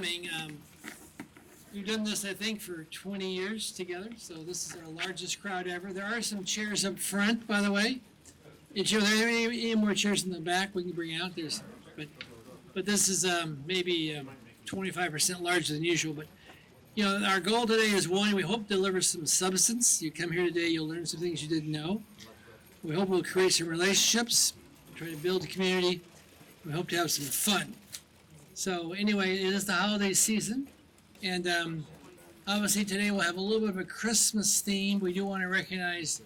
coming. We've done this, I think, for 20 years together, so this is our largest crowd ever. There are some chairs up front, by the way. If there are any more chairs in the back, we can bring out. But this is maybe 25% larger than usual. But our goal today is one, we hope to deliver some substance. You come here today, you'll learn some things you didn't know. We hope we'll create some relationships, try to build a community. We hope to have some fun. So anyway, it is the holiday season. And obviously today we'll have a little bit of a Christmas theme. We do want to recognize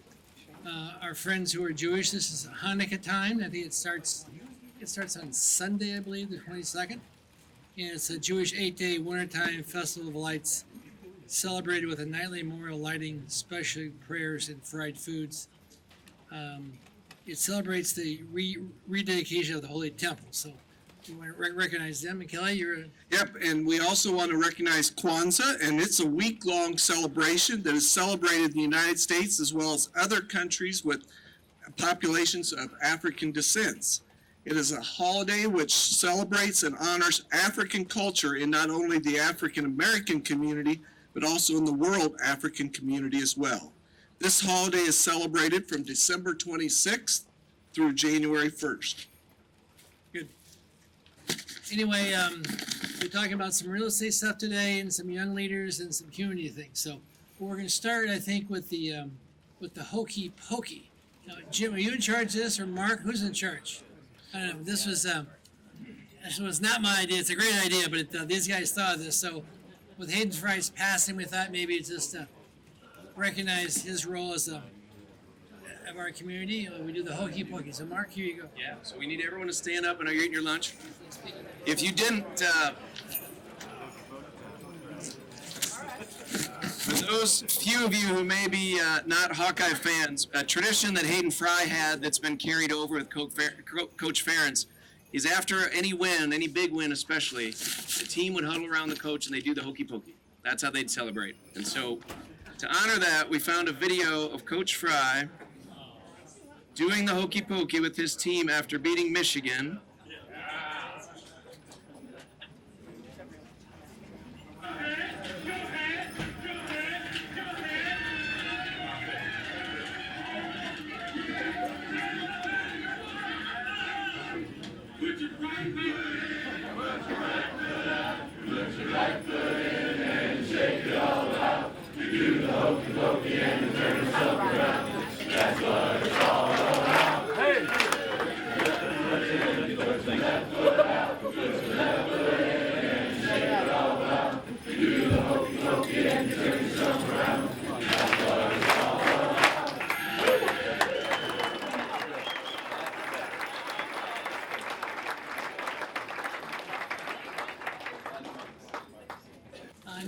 our friends who are Jewish. This is Hanukkah time. I think it starts on Sunday, I believe, the 22nd. And it's a Jewish 8-day wintertime festival of lights celebrated with a nightly memorial lighting, special prayers, and fried foods. It celebrates the rededication of the Holy Temple. So you want to recognize them. And Kelly, you're Yep, and we also want to recognize Kwanzaa, and it's a week-long celebration that is celebrated in the United States as well as other countries with populations of African descent. It is a holiday which celebrates and honors African culture in not only the African American community, but also in the world African community as well. This holiday is celebrated from December 26th through January 1st. good. Anyway, we're talking about some real estate stuff today and some young leaders and some community things. So we're going to start, I think, with the hokey pokey. Now, Jim, are you in charge of this, or Mark? Who's in charge? I don't know. This was not my idea. It's a great idea, but these guys thought of this. So with Hayden Fry's passing, we thought maybe just recognize his role as of our community. We do the hokey pokey. So Mark, here you go. Yeah, so we need everyone to stand up. I know you're eating your lunch. If you didn't, for those few of you who may be not Hawkeye fans, a tradition that Hayden Fry had that's been carried over with Coach Ferentz is after any win, any big win especially, the team would huddle around the coach and they do the hokey pokey. That's how they'd celebrate. And so to honor that, we found a video of Coach Fry doing the hokey pokey with his team after beating Michigan.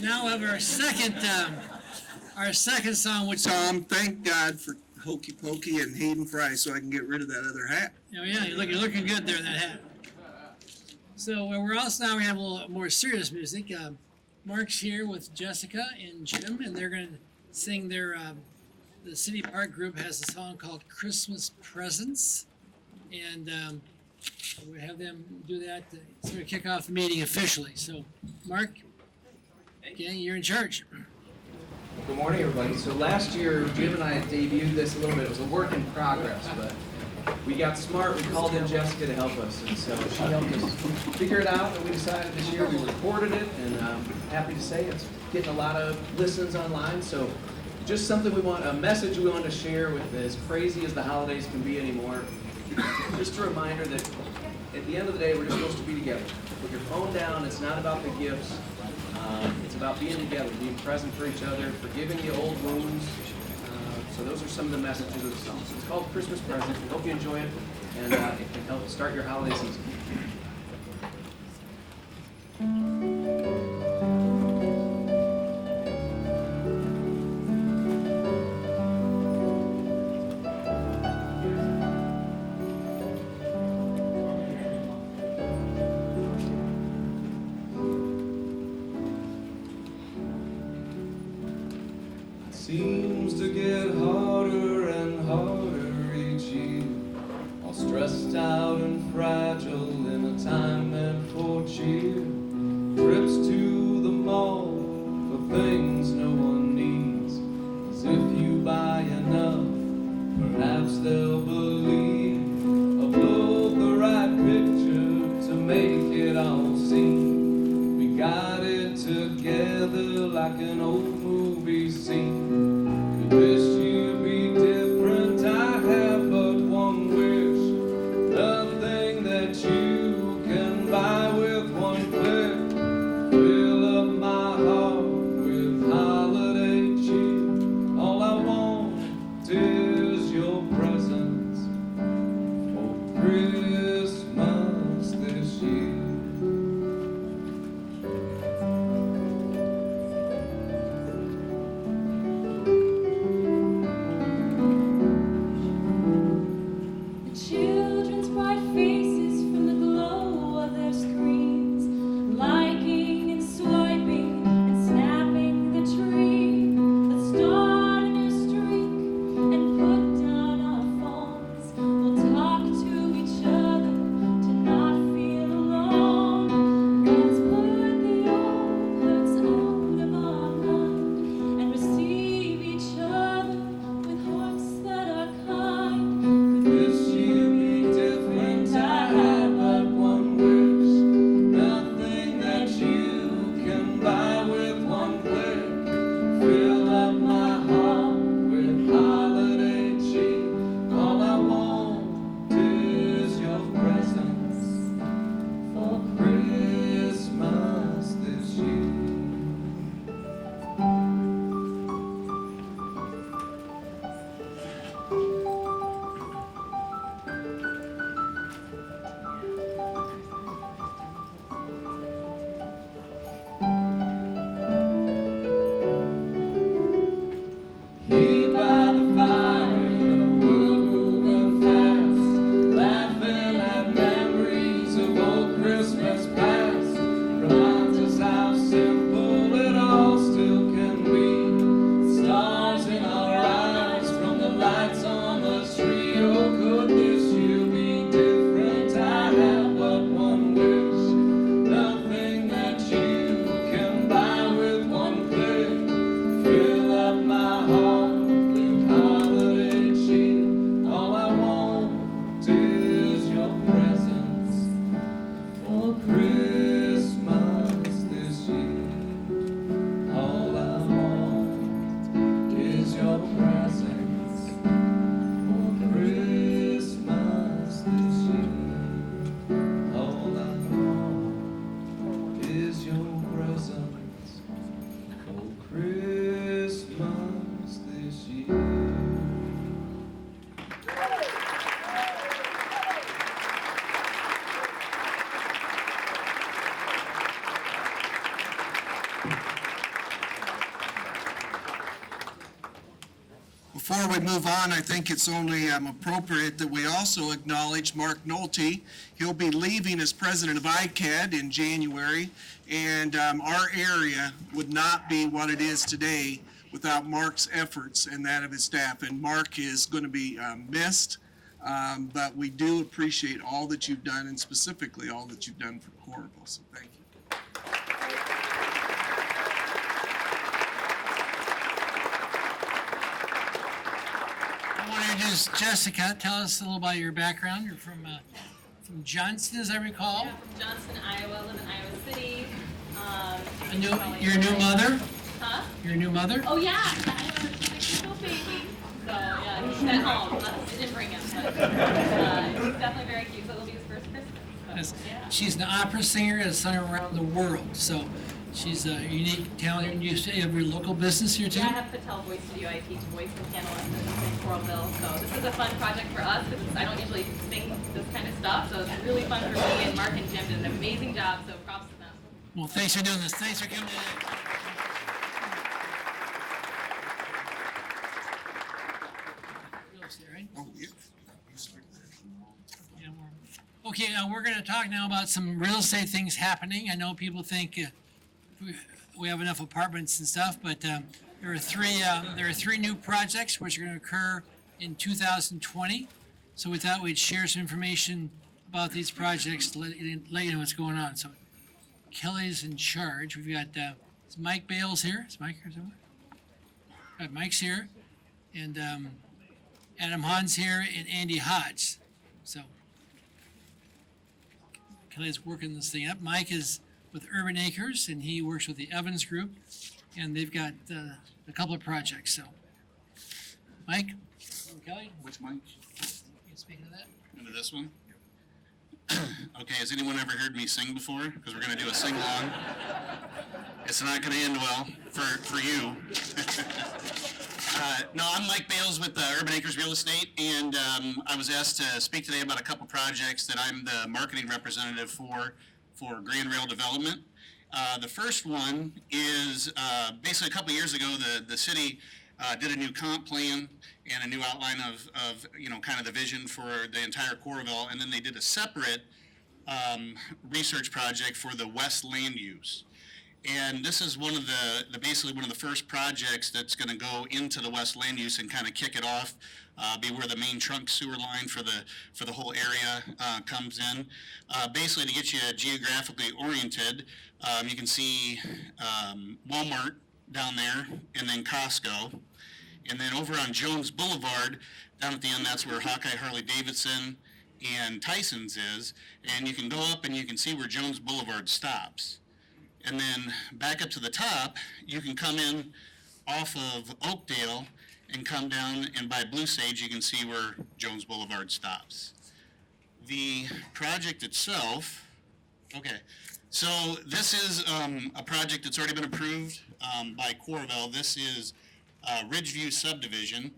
Now we have our second song, which Thank God for hokey pokey and Hayden Fry so I can get rid of that other hat. oh yeah, you're looking good there in that hat. So we have a little more serious music. Mark's here with Jessica and Jim, and they're going to sing their. The City Park group has a song called "Christmas Presents," and we have them do that to sort of kick off the meeting officially. So, Mark, okay, you're in charge. Good morning, everybody. So last year, Jim and I debuted this a little bit. It was a work in progress, but we got smart. We called in Jessica to help us, and so she helped us figure it out. And we decided this year we recorded it, and I'm happy to say it's getting a lot of listens online. So just something a message we wanted to share with as crazy as the holidays can be anymore. Just a reminder that at the end of the day, we're just supposed to be together. Put your phone down. It's not about the gifts. It's about being together, being present for each other, forgiving the old wounds. So those are some of the messages of the song. So it's called Christmas Present. We hope you enjoy it, and it can help start your holiday season. Seems to get harder and harder each year. All stressed out and fragile in a time meant for cheer. Trips to an old movie scene. Could wish you'd be different. I have but one wish, nothing that you can buy with one click. Fill up my heart with holiday cheer. All I want is your presence for Christmas this year. The children's bright faces from the glow of their screens, liking and swiping and snapping the tree. Let's start a new streak and put down our phones. We'll talk to each other to not feel alone. Let's put the old hurts out of our mind and receive each other with hearts that are kind. Wish you'd be different. I have but one wish, nothing that you can buy with one click. Fill up my heart with holiday cheer. All I want is your presence for Christmas this year. Here by the fire, the world moving fast, laughing at memories of old Christmas past. Reminds us how simple it all still can be. Stars in our eyes from the lights on the tree. Oh, could this year be different? I have but one wish, nothing that you can buy with one click. Fill up my heart with holiday cheer. All I want is your presence for Christmas this year. All I want is your presence for Christmas this year. All I want is your presence for Christmas this year. Before we move on, I think it's only appropriate that we also acknowledge Mark Nolte. He'll be leaving as president of ICAD in January, and our area would not be what it is today without Mark's efforts and that of his staff. And Mark is going to be missed, but we do appreciate all that you've done, and specifically all that you've done for Coralville. So thank you. I want to introduce Jessica. Tell us a little about your background. You're from Johnston, as I recall. Yeah, from Johnston, Iowa, live in Iowa City. You're a new mother? Huh? You're a new mother? Oh, yeah. I have a 6-year-old baby. So, yeah, he's at home. I didn't bring him, but he's definitely very cute. So it'll be his first Christmas. So, Yes. yeah. She's an opera singer that's sung around the world. So she's a unique talent. And you have your local business here too? Yeah, I have Patel Voice Studio. I teach voice and piano lessons in Coralville. So this is a fun project for us because I don't usually sing this kind of stuff. So it's really fun for me, and Mark and Jim did an amazing job. So props to them. Well, thanks for doing this. Thanks for coming in. Real estate, right? Oh, yeah. Yeah, okay, we're going to talk now about some real estate things happening. I know people think we have enough apartments and stuff, but there are three new projects which are going to occur in 2020. So we thought we'd share some information about these projects to let you know what's going on. So Kelly's in charge. We've got is Mike Bales here. Is Mike here somewhere? Mike's here, and Adam Hahn's here, and Andy Hodge. So Kelly's working this thing up. Mike is with Urban Acres, and he works with the Evans Group. and they've got a couple of projects, so. Mike? Kelly? Which mic? You speaking to that? Into this one? Okay, has anyone ever heard me sing before? Because we're going to do a sing-along. It's not going to end well for you. No, I'm Mike Bales with Urban Acres Real Estate, and I was asked to speak today about a couple projects that I'm the marketing representative for Grand Rail Development. The first one is basically a couple years ago, the city did a new comp plan and a new outline of kind of the vision for the entire Coralville, and then they did a separate research project for the west land use. And this is one of basically one of the first projects that's going to go into the west land use and kind of kick it off, be where the main trunk sewer line for the whole area comes in. Basically, to get you geographically oriented, you can see Walmart down there, and then Costco. And then over on Jones Boulevard, down at the end, that's where Hawkeye Harley Davidson and Tyson's is. And you can go up and you can see where Jones Boulevard stops. And then back up to the top, you can come in off of Oakdale and come down, and by Blue Sage, you can see where Jones Boulevard stops. The project itself, okay, so this is a project that's already been approved by Coralville. This is Ridgeview subdivision,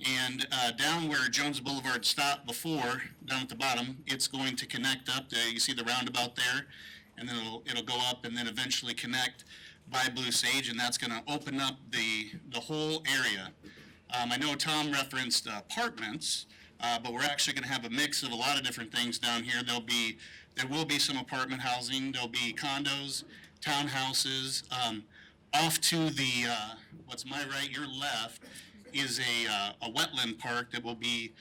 and down where Jones Boulevard stopped before, down at the bottom, it's going to connect up. You see the roundabout there, and then it'll go up and then eventually connect by Blue Sage, and that's going to open up the whole area. I know Tom referenced apartments, but we're actually going to have a mix of a lot of different things down here. There will be some apartment housing. There'll be condos, townhouses. Off to the what's my right, your left, is a wetland park that will be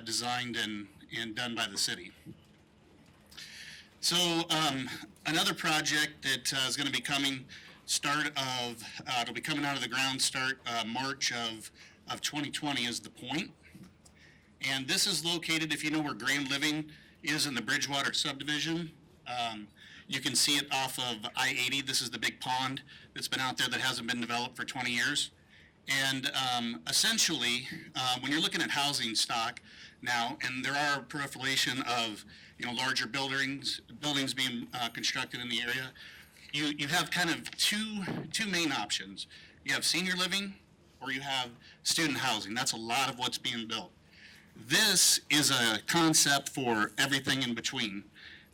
designed and done by the city. So another project that is going to be coming, it'll be coming out of the ground March of 2020 is The Point. And this is located, if you know where Grand Living is in the Bridgewater subdivision, you can see it off of I-80. This is the big pond that's been out there that hasn't been developed for 20 years. And essentially, when you're looking at housing stock now, and there are proliferation of larger buildings being constructed in the area, you have kind of two main options. You have senior living, or you have student housing. That's a lot of what's being built. This is a concept for everything in between.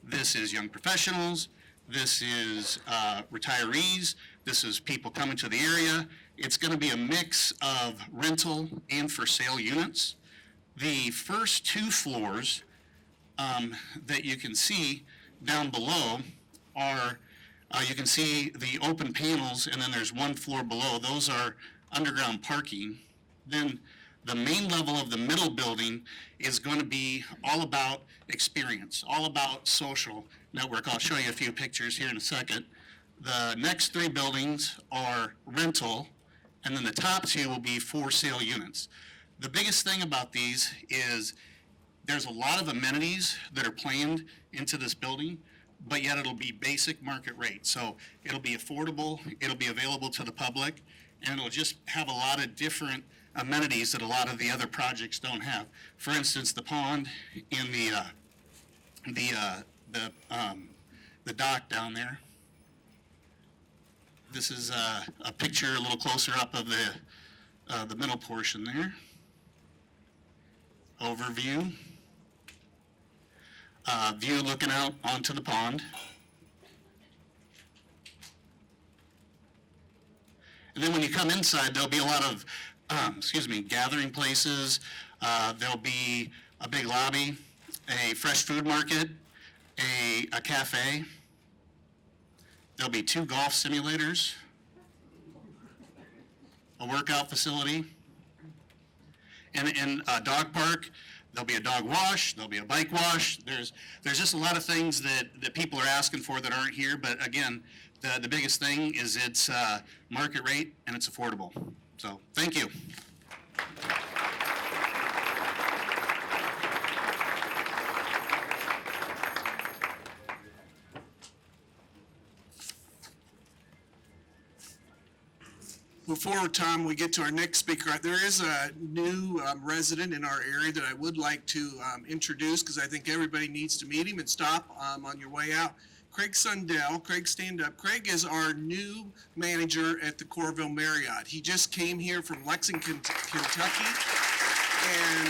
This is young professionals, this is retirees, this is people coming to the area. It's going to be a mix of rental and for sale units. The first two floors that you can see down below are, you can see the open panels, and then there's one floor below. Those are underground parking. Then the main level of the middle building is going to be all about experience, all about social network. I'll show you a few pictures here in a second. The next three buildings are rental, and then the top two will be for sale units. The biggest thing about these is there's a lot of amenities that are planned into this building, but yet it'll be basic market rate. So it'll be affordable, it'll be available to the public, and it'll just have a lot of different amenities that a lot of the other projects don't have. For instance, the pond and the dock down there. This is a picture a little closer up of the middle portion there. Overview. View looking out onto the pond. And then when you come inside, there'll be a lot of, gathering places. There'll be a big lobby, a fresh food market, a cafe. There'll be 2 golf simulators, a workout facility, and a dog park. There'll be a dog wash, there'll be a bike wash. There's just a lot of things that people are asking for that aren't here, but again, the biggest thing is it's market rate and it's affordable. So, thank you. Before, Tom, we get to our next speaker, there is a new resident in our area that I would like to introduce because I think everybody needs to meet him and stop on your way out. Craig Sundell. Craig, stand up. Craig is our new manager at the Coralville Marriott. He just came here from Lexington, Kentucky, and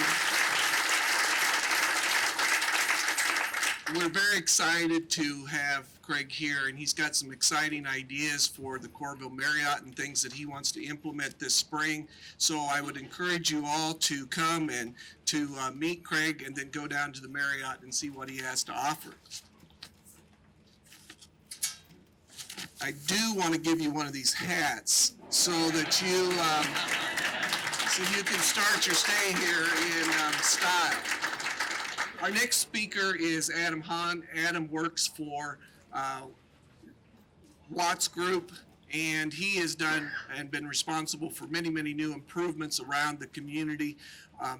we're very excited to have Craig here, and he's got some exciting ideas for the Coralville Marriott and things that he wants to implement this spring. So I would encourage you all to come and to meet Craig and then go down to the Marriott and see what he has to offer. I do want to give you one of these hats so that you can start your stay here in style. Our next speaker is Adam Hahn. Adam works for Watts Group, and he has done and been responsible for many, many new improvements around the community.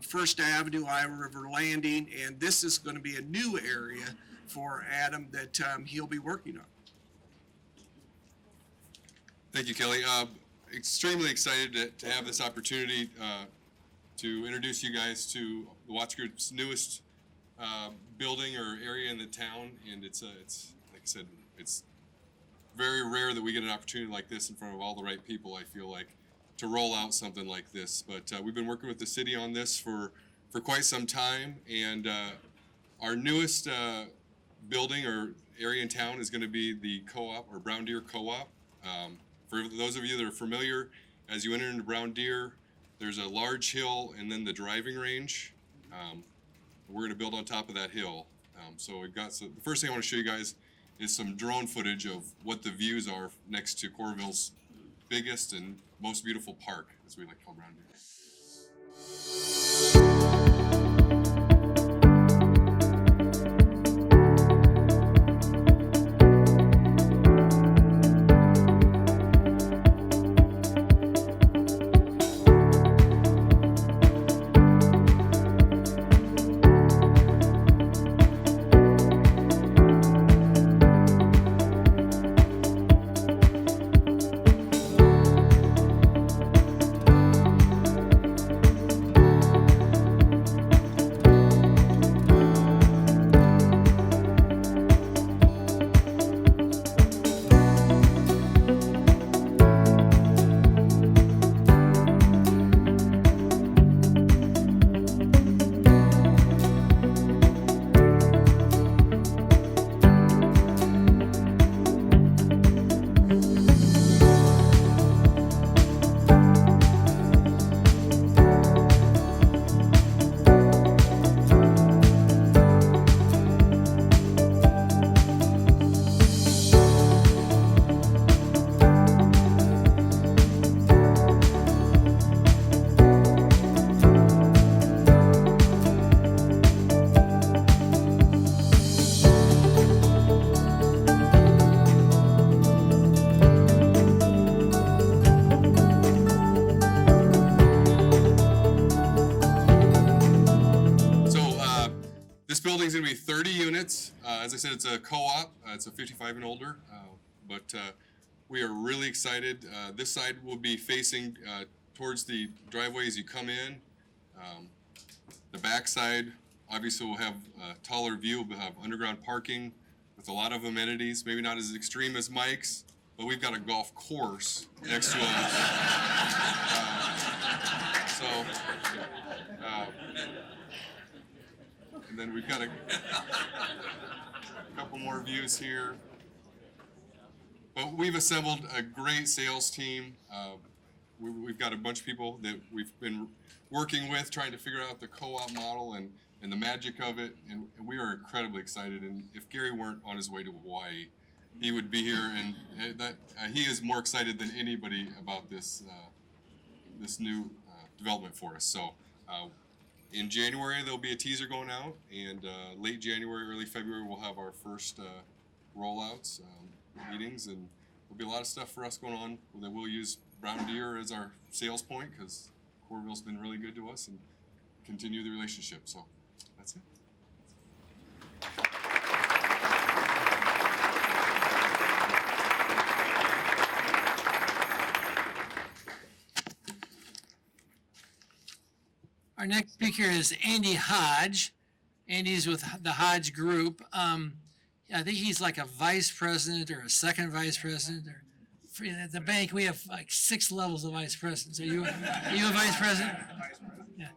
First Avenue, Iowa River Landing, and this is going to be a new area for Adam that he'll be working on. Thank you, Kelly. Extremely excited to have this opportunity to introduce you guys to the Watts Group's newest building or area in the town, and it's like I said, it's very rare that we get an opportunity like this in front of all the right people, I feel like, to roll out something like this. But we've been working with the city on this for quite some time, and our newest building or area in town is going to be the co-op or Brown Deer Co-op. For those of you that are familiar, as you enter into Brown Deer, there's a large hill and then the driving range. We're going to build on top of that hill. So we've got the first thing I want to show you guys is some drone footage of what the views are next to Coralville's biggest and most beautiful park, as we like to call Brown Deer. This building's going to be 30 units. As I said, it's a co-op. It's a 55 and older, but we are really excited. This side will be facing towards the driveway as you come in. The back side, obviously, will have a taller view. We'll have underground parking with a lot of amenities. Maybe not as extreme as Mike's, but we've got a golf course next to us. And then we've got a couple more views here. But we've assembled a great sales team. We've got a bunch of people that we've been working with, trying to figure out the co-op model and the magic of it. And we are incredibly excited. And if Gary weren't on his way to Hawaii, he would be here. And he is more excited than anybody about this this new development for us. So. In January, there'll be a teaser going out, and late January, early February, we'll have our first rollouts, meetings, and there'll be a lot of stuff for us going on. That we'll use Brown Deer as our sales point because Coralville's been really good to us and continue the relationship. So that's it. Our next speaker is Andy Hodge. Andy's with the Hodge Group. I think he's like a vice president or a second vice president. Or at the bank, we have like 6 levels of vice presidents. Are you a vice president? Yeah.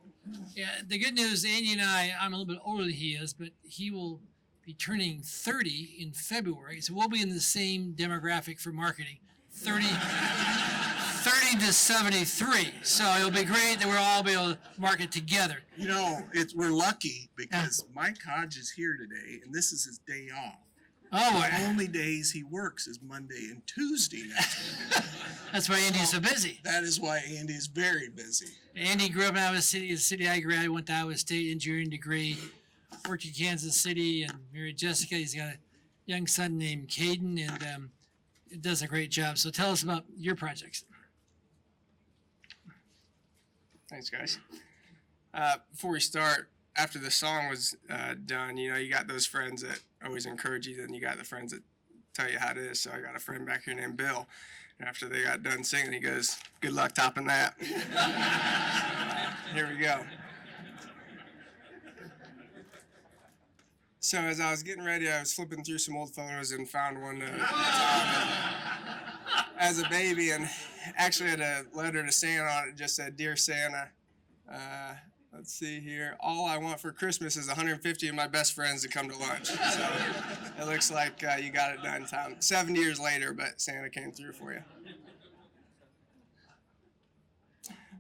Yeah. The good news, Andy and I'm a little bit older than he is, but he will be turning 30 in February, so we'll be in the same demographic for marketing. 30 to 73. So it'll be great that we'll all be able to market together. You know, we're lucky because Mike Hodge is here today, and this is his day off. Oh boy. The only days he works is Monday and Tuesday next week. That's why Andy's so busy. That is why Andy is very busy. Andy grew up in Iowa City. The city I grew up, went to Iowa State engineering degree, worked in Kansas City, and married Jessica. He's got a young son named Caden, and does a great job. So tell us about your projects. Thanks, guys. Before we start, after the song was done, you know, you got those friends that always encourage you, then you got the friends that tell you how it is. So I got a friend back here named Bill, and after they got done singing, he goes, "Good luck topping that." Here we go. So as I was getting ready, I was flipping through some old photos and found one as a baby, and actually had a letter to Santa on it. It just said, "Dear Santa, let's see here. All I want for Christmas is 150 of my best friends to come to lunch." So it looks like you got it done, Tom. 7 years later, but Santa came through for you.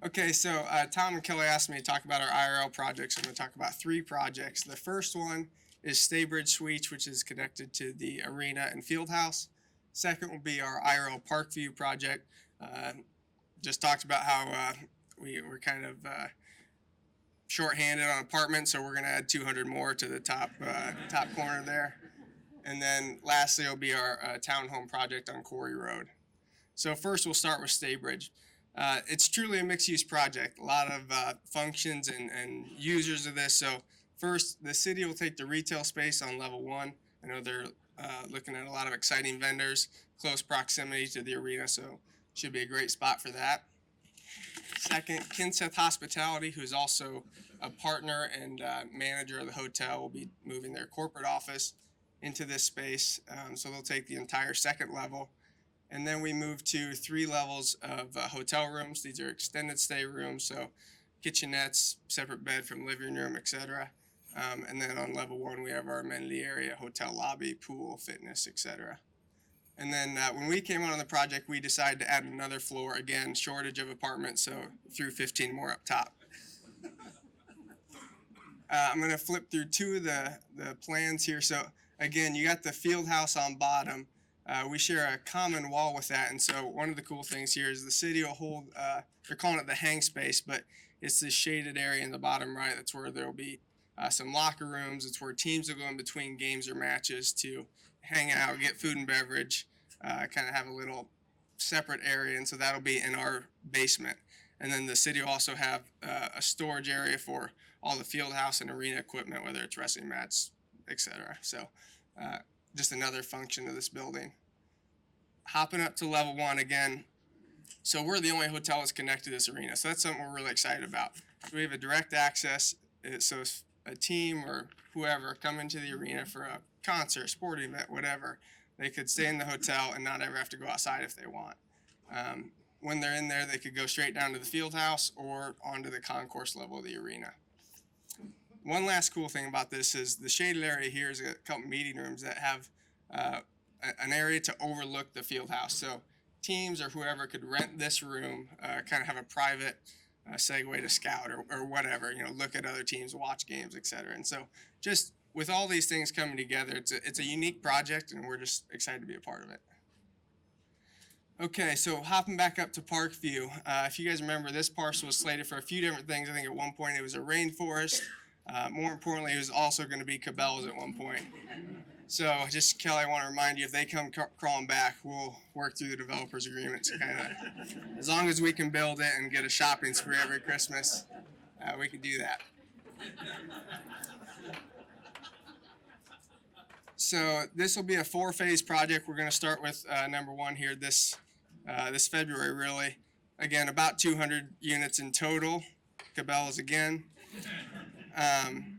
Okay, so Tom and Kelly asked me to talk about our IRL projects. I'm going to talk about 3 projects. The first one is Staybridge Suites, which is connected to the arena and field house. Second will be our IRL Parkview project. Just talked about how we're kind of shorthanded on apartments, so we're going to add 200 more to the top corner there. And then lastly will be our townhome project on Quarry Road. So first we'll start with Staybridge. It's truly a mixed-use project. A lot of functions and users of this. So first, the city will take the retail space on level 1. I know they're looking at a lot of exciting vendors, close proximity to the arena, so should be a great spot for that. Second, Kinseth Hospitality, who's also a partner and manager of the hotel, will be moving their corporate office into this space. So they'll take the entire second level. And then we move to 3 levels of hotel rooms. These are extended stay rooms, so kitchenettes, separate bed from living room, etc. And then on level 1, we have our amenity area, hotel lobby, pool, fitness, etc. And then when we came on the project, we decided to add another floor. Again, shortage of apartments, so threw 15 more up top. I'm going to flip through 2 of the plans here. So again, you got the field house on bottom. We share a common wall with that, and so one of the cool things here is the city will hold, they're calling it the hang space, but it's this shaded area in the bottom right. That's where there will be some locker rooms. It's where teams will go in between games or matches to hang out, get food and beverage, kind of have a little separate area, and so that'll be in our basement. And then the city will also have a storage area for all the field house and arena equipment, whether it's wrestling mats, etc. So just another function of this building. Hopping up to level 1 again. So we're the only hotel that's connected to this arena. So that's something we're really excited about. So we have a direct access. So if a team or whoever come into the arena for a concert, sporting event, whatever, they could stay in the hotel and not ever have to go outside if they want. When they're in there, they could go straight down to the field house or onto the concourse level of the arena. One last cool thing about this is the shaded area here is a couple meeting rooms that have an area to overlook the field house. So teams or whoever could rent this room, kind of have a private segue to scout or whatever, look at other teams, watch games, etc. And so just with all these things coming together, it's a unique project, and we're just excited to be a part of it. Okay, so hopping back up to Parkview, if you guys remember, this parcel was slated for a few different things. I think at one point it was a rainforest. More importantly, it was also going to be Cabela's at one point. So just, Kelly, I want to remind you, if they come crawling back, we'll work through the developer's agreement to kind of, as long as we can build it and get a shopping spree every Christmas, we can do that. So this will be a 4-phase project. We're going to start with number 1 here this February, really. Again, about 200 units in total. Cabela's again.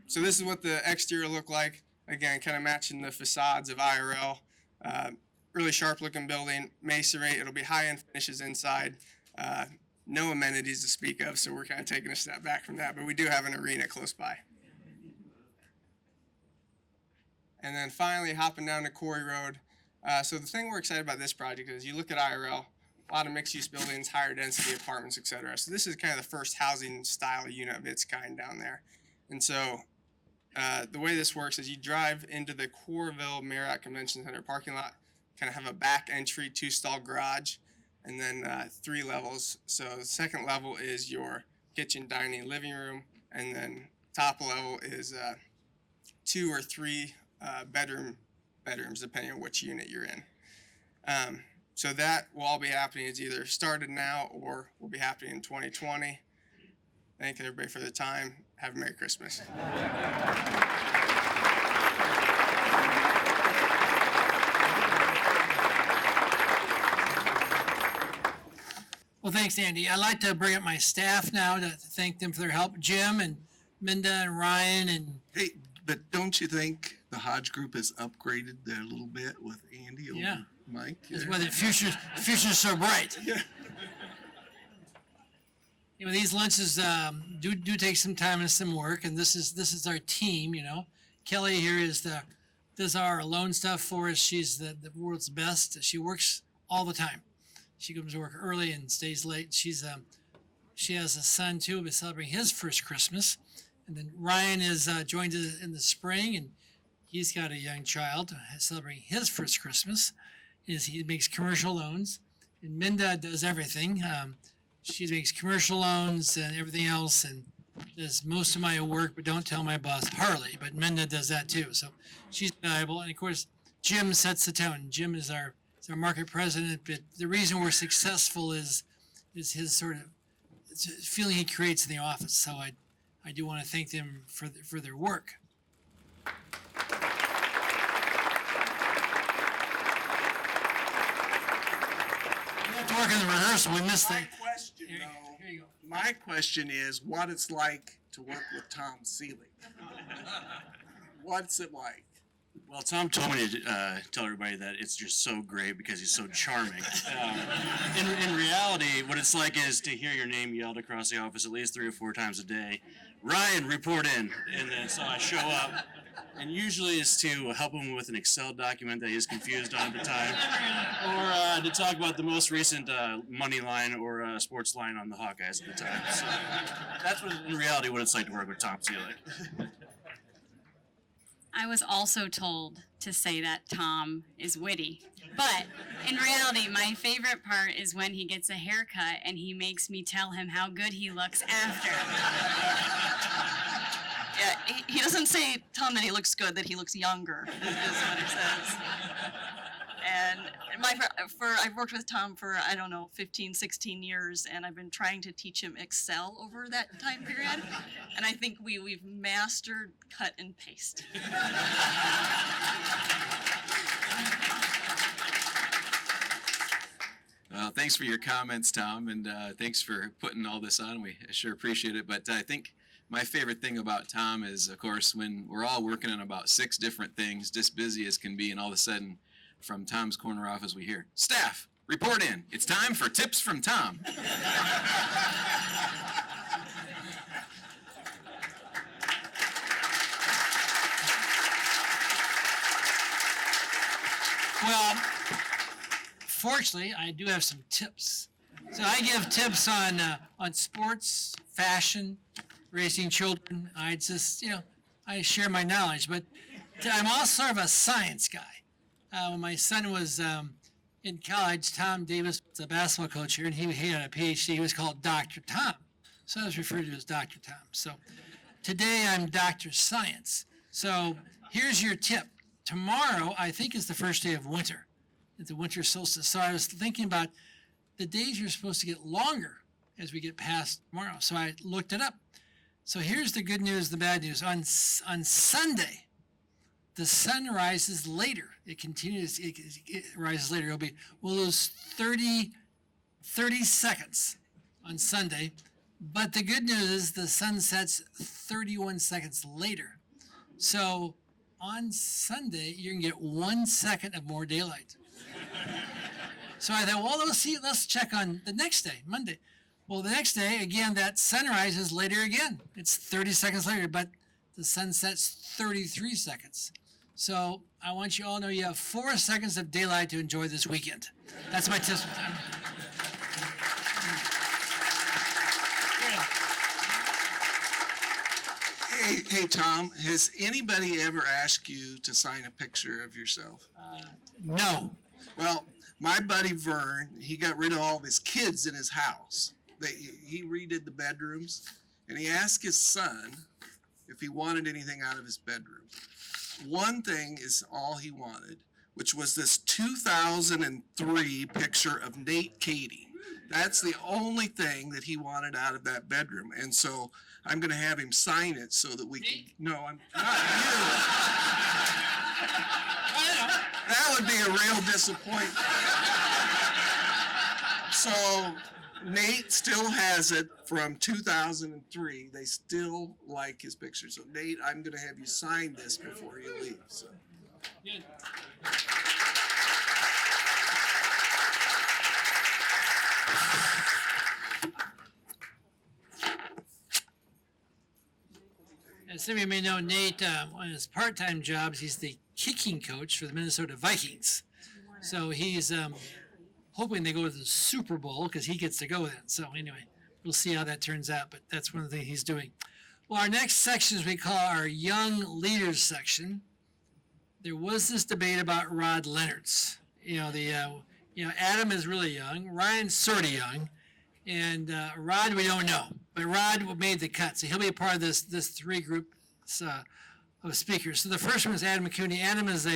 So this is what the exterior look like. Again, kind of matching the facades of IRL. Really sharp looking building, masonry. It'll be high-end finishes inside. No amenities to speak of, so we're kind of taking a step back from that, but we do have an arena close by. And then finally, hopping down to Quarry Road. So the thing we're excited about this project is you look at IRL, a lot of mixed-use buildings, higher density apartments, et cetera. So this is kind of the first housing style unit of its kind down there. And so the way this works is you drive into the Coralville Marriott Convention Center parking lot, kind of have a back entry, 2-stall garage, and then 3 levels. So the second level is your kitchen, dining, living room, and then top level is 2 or 3 bedrooms, depending on which unit you're in. So that will all be happening. It's either started now or will be happening in 2020. Thank everybody for the time. Have a Merry Christmas. Well, thanks, Andy. I'd like to bring up my staff now to thank them for their help. Jim and Minda and Ryan and Hey, but don't you think the Hodge Group has upgraded there a little bit with Andy over Yeah. Mike? is where the future's so bright. Yeah. You know, these lunches do take some time and some work, and this is our team. You know, Kelly here does our loan stuff for us. She's the world's best. She works all the time. She comes to work early and stays late. She has a son too. We'll be celebrating his first Christmas, and then Ryan is joined us in the spring, and he's got a young child celebrating his first Christmas. He makes commercial loans, and Minda does everything. She makes commercial loans and everything else, and does most of my work, but don't tell my boss Harley. But Minda does that too, so she's valuable. And of course, Jim sets the tone. Jim is our market president, but the reason we're successful is his sort of feeling he creates in the office. So I do want to thank them for their work. We have to work on the rehearsal. We missed My that. question, Here though, you go. my question is what it's like to work with Tom Seelig. What's it like? Well, Tom told me to tell everybody that it's just so great because he's so charming. In reality, what it's like is to hear your name yelled across the office at least 3 or 4 times a day. Ryan, report in. And then so I show up. And usually it's to help him with an Excel document that he's confused on at the time. Or to talk about the most recent money line or sports line on the Hawkeyes at the time. So that's in reality what it's like to work with Tom Seelig. I was also told to say that Tom is witty. But in reality, my favorite part is when he gets a haircut and he makes me tell him how good he looks after. Yeah, he doesn't say, Tom, that he looks good, that he looks younger, is what he says. And I've worked with Tom for, 15, 16 years, and I've been trying to teach him Excel over that time period. And I think we've mastered cut and paste. Well, thanks for your comments, Tom, and thanks for putting all this on. We sure appreciate it. But I think my favorite thing about Tom is, of course, when we're all working on about 6 different things, just busy as can be, and all of a sudden, from Tom's corner office, we hear, "Staff, report in. It's time for tips from Tom." Well, fortunately, I do have some tips. So I give tips on sports, fashion, raising children. I just, I share my knowledge. But I'm also sort of a science guy. When my son was in college, Tom Davis was a basketball coach here, and he had a PhD. He was called Dr. Tom. So I was referred to as Dr. Tom. So today I'm Dr. Science. So here's your tip. Tomorrow, I think, is the first day of winter. It's the winter solstice. So I was thinking about the days are supposed to get longer as we get past tomorrow. So I looked it up. So here's the good news, the bad news. On Sunday, the sun rises later. It continues, it rises later. We'll lose 30 seconds on Sunday. But the good news is the sun sets 31 seconds later. So on Sunday, you're going to get 1 second of more daylight. So I thought, well, let's check on the next day, Monday. Well, the next day, again, that sunrise is later again. It's 30 seconds later, but the sun sets 33 seconds. So I want you all to know you have 4 seconds of daylight to enjoy this weekend. That's my tip. Hey, Tom, has anybody ever asked you to sign a picture of yourself? No. Well, my buddy Vern, he got rid of all of his kids in his house. He redid the bedrooms, and he asked his son if he wanted anything out of his bedroom. One thing is all he wanted, which was this 2003 picture of Nate Cady. That's the only thing that he wanted out of that bedroom. And so I'm going to have him sign it so that we can. No, I'm not you. That would be a real disappointment. So Nate still has it from 2003. They still like his picture. So Nate, I'm going to have you sign this before you leave. So. As some of you may know, Nate, one of his part-time jobs, he's the kicking coach for the Minnesota Vikings. So he's hoping they go to the Super Bowl because he gets to go then. So anyway, we'll see how that turns out, but that's one of the things he's doing. Well, our next section is we call our Young Leaders section. There was this debate about Rod Leonard's. Adam is really young, Ryan's sort of young, and Rod we don't know. But Rod made the cut, so he'll be a part of this three group of speakers. So the first one is Adam McCooney. Adam is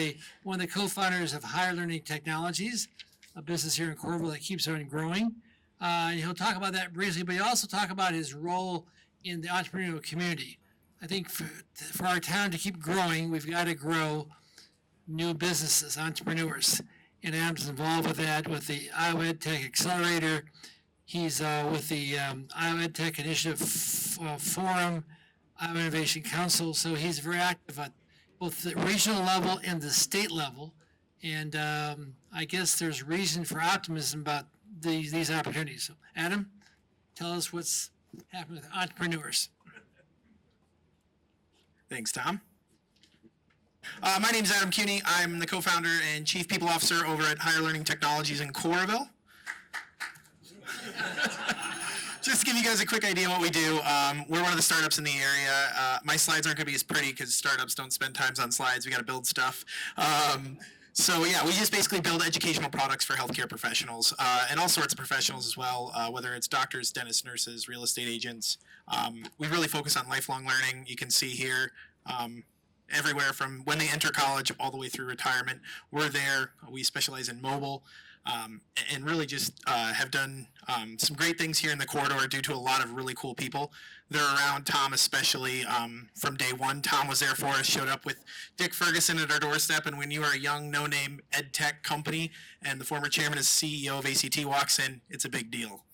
one of the co-founders of Higher Learning Technologies, a business here in Coralville that keeps on growing. And he'll talk about that briefly, but he'll also talk about his role in the entrepreneurial community. I think for our town to keep growing, we've got to grow new businesses, entrepreneurs. And Adam's involved with that, with the Iowa EdTech Accelerator. He's with the Iowa EdTech Initiative Forum, Iowa Innovation Council. So he's very active at both the regional level and the state level. And I guess there's reason for optimism about these opportunities. So Adam, tell us what's happening with entrepreneurs. Thanks, Tom. My name is Adam Cuny. I'm the co-founder and chief people officer over at Higher Learning Technologies in Coralville. Just to give you guys a quick idea of what we do, we're one of the startups in the area. My slides aren't going to be as pretty because startups don't spend time on slides. We got to build stuff. So yeah, we just basically build educational products for healthcare professionals and all sorts of professionals as well, whether it's doctors, dentists, nurses, real estate agents. We really focus on lifelong learning. You can see here everywhere from when they enter college all the way through retirement. We're there. We specialize in mobile. And really just have done some great things here in the corridor due to a lot of really cool people. They're around, Tom especially, from day one. Tom was there for us, showed up with Dick Ferguson at our doorstep, and when you are a young, no-name ed tech company and the former chairman and CEO of ACT walks in, it's a big deal.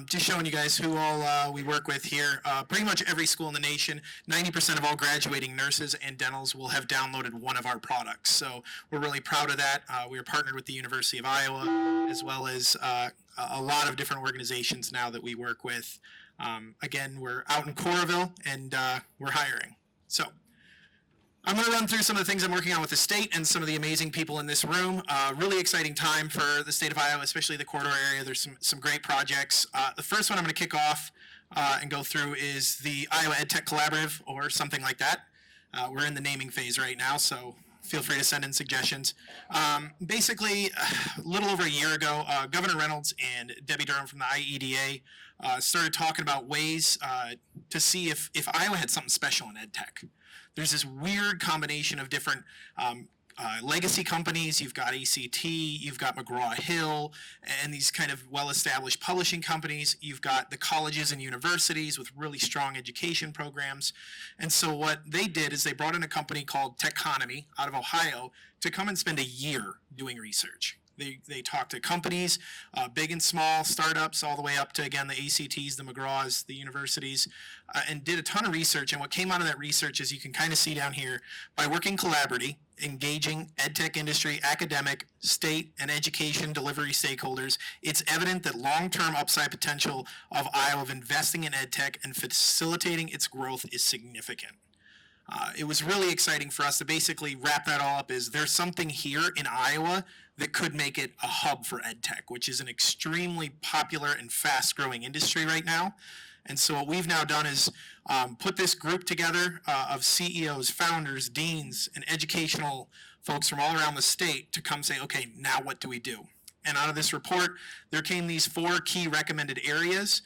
Just showing you guys who all we work with here. Pretty much every school in the nation, 90% of all graduating nurses and dentals will have downloaded one of our products. So we're really proud of that. We are partnered with the University of Iowa, as well as a lot of different organizations now that we work with. Again, we're out in Coralville, and we're hiring. So I'm going to run through some of the things I'm working on with the state and some of the amazing people in this room. Really exciting time for the state of Iowa, especially the corridor area. There's some great projects. The first one I'm going to kick off and go through is the Iowa EdTech Collaborative, or something like that. We're in the naming phase right now, so feel free to send in suggestions. Basically, a little over a year ago, Governor Reynolds and Debbie Durham from the IEDA started talking about ways to see if Iowa had something special in EdTech. There's this weird combination of different legacy companies. You've got ACT, you've got McGraw-Hill, and these kind of well-established publishing companies. You've got the colleges and universities with really strong education programs. And so what they did is they brought in a company called Techonomy out of Ohio to come and spend a year doing research. They talked to companies, big and small, startups, all the way up to, again, the ACTs, the McGraws, the universities, and did a ton of research. And what came out of that research is you can kind of see down here, by working collaboratively, engaging ed tech industry, academic, state, and education delivery stakeholders, it's evident that long-term upside potential of Iowa of investing in ed tech and facilitating its growth is significant. It was really exciting for us to basically wrap that all up. Is there's something here in Iowa that could make it a hub for ed tech, which is an extremely popular and fast-growing industry right now. And so what we've now done is put this group together of CEOs, founders, deans, and educational folks from all around the state to come say, okay, now what do we do? And out of this report, there came these 4 key recommended areas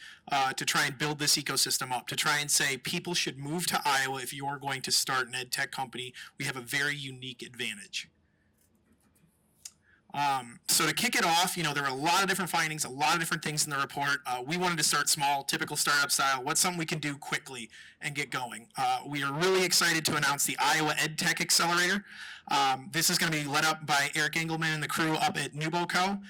to try and build this ecosystem up, to try and say people should move to Iowa if you're going to start an ed tech company. We have a very unique advantage. So to kick it off, there were a lot of different findings, a lot of different things in the report. We wanted to start small, typical startup style. What's something we can do quickly and get going? We are really excited to announce the Iowa Ed Tech Accelerator. This is going to be led up by Eric Engelman and the crew up at NewBoCo,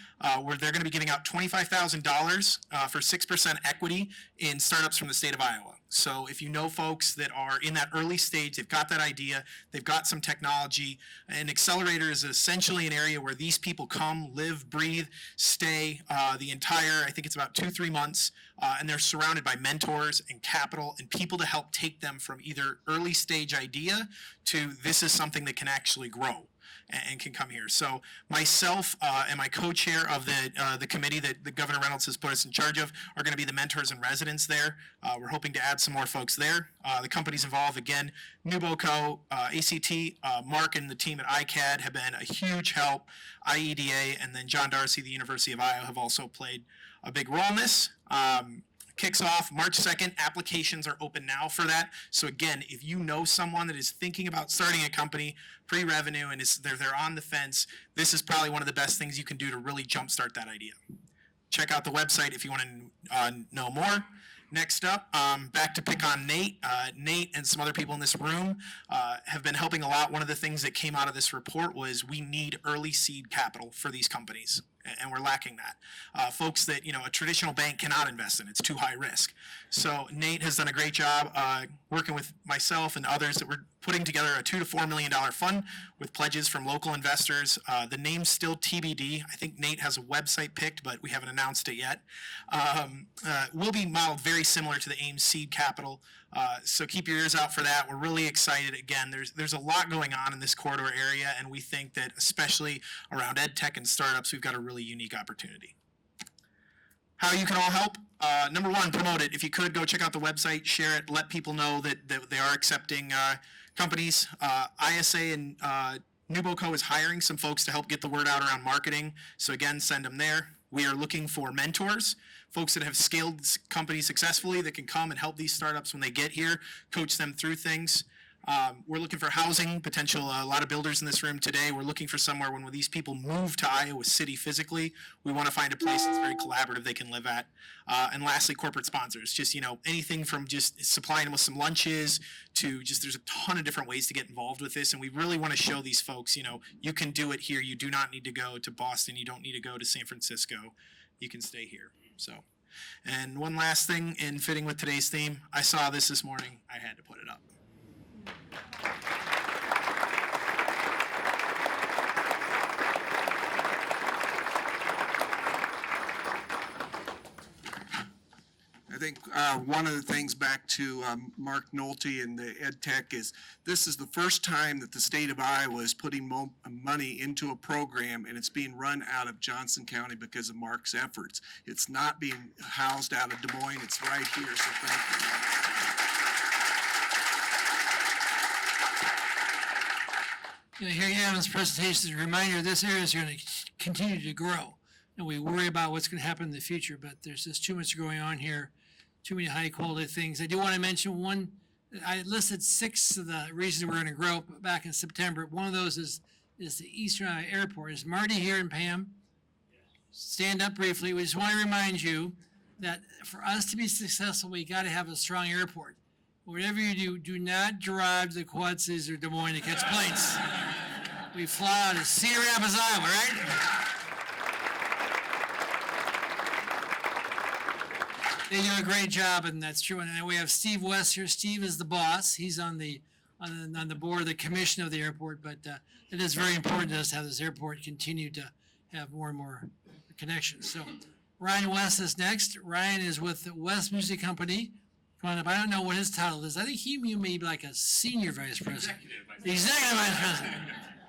where they're going to be giving out $25,000 for 6% equity in startups from the state of Iowa. So if you know folks that are in that early stage, they've got that idea, they've got some technology, an accelerator is essentially an area where these people come, live, breathe, stay the entire, I think it's about 2-3 months, and they're surrounded by mentors and capital and people to help take them from either early stage idea to this is something that can actually grow and can come here. So myself and my co-chair of the committee that Governor Reynolds has put us in charge of are going to be the mentors and residents there. We're hoping to add some more folks there. The companies involved, again, NewBoCo, ACT, Mark and the team at ICAD have been a huge help. IEDA and then John Darcy, the University of Iowa, have also played a big role in this. Kicks off March 2nd. Applications are open now for that. So again, if you know someone that is thinking about starting a company pre-revenue and they're on the fence, this is probably one of the best things you can do to really jumpstart that idea. Check out the website if you want to know more. Next up, back to pick on Nate. Nate and some other people in this room have been helping a lot. One of the things that came out of this report was we need early seed capital for these companies, and we're lacking that. Folks that a traditional bank cannot invest in. It's too high risk. So Nate has done a great job working with myself and others that we're putting together a $2 to $4 million fund with pledges from local investors. The name's still TBD. I think Nate has a website picked, but we haven't announced it yet. Will be modeled very similar to the AIM seed capital. So keep your ears out for that. We're really excited. Again, there's a lot going on in this corridor area, and we think that especially around ed tech and startups, we've got a really unique opportunity. How you can all help? Number one, promote it. If you could, go check out the website, share it, let people know that they are accepting companies. ISA and NewBoCo is hiring some folks to help get the word out around marketing. So again, send them there. We are looking for mentors, folks that have scaled companies successfully that can come and help these startups when they get here, coach them through things. We're looking for housing potential. A lot of builders in this room today. We're looking for somewhere when these people move to Iowa City physically, we want to find a place that's very collaborative they can live at. And lastly, corporate sponsors. Just anything from just supplying them with some lunches to just there's a ton of different ways to get involved with this. And we really want to show these folks, you can do it here. You do not need to go to Boston. You don't need to go to San Francisco. You can stay here. So, and one last thing in fitting with today's theme, I saw this morning. I had to put it up. I think one of the things back to Mark Nolte and the Ed Tech is this is the first time that the state of Iowa is putting money into a program, and it's being run out of Johnson County because of Mark's efforts. It's not being housed out of Des Moines. It's right here, so thank you. Here you have in this presentation is a reminder this area is going to continue to grow. And we worry about what's going to happen in the future, but there's just too much going on here, too many high quality things. I do want to mention one. I listed 6 of the reasons we're going to grow back in September. One of those is the Eastern Iowa Airport. Is Marty here and Pam? Stand up briefly. We just want to remind you that for us to be successful, we got to have a strong airport. Whatever you do not drive to the Quad Cities or Des Moines to catch planes. We fly out of Cedar Rapids, Iowa, right? They do a great job, and that's true. And we have Steve West here. Steve is the boss. He's on the board of the commission of the airport. But it is very important to us to have this airport continue to have more and more connections. So Ryan West is next. Ryan is with the West Music Company. Come on up. I don't know what his title is. I think you may be like a senior vice president. Executive vice president.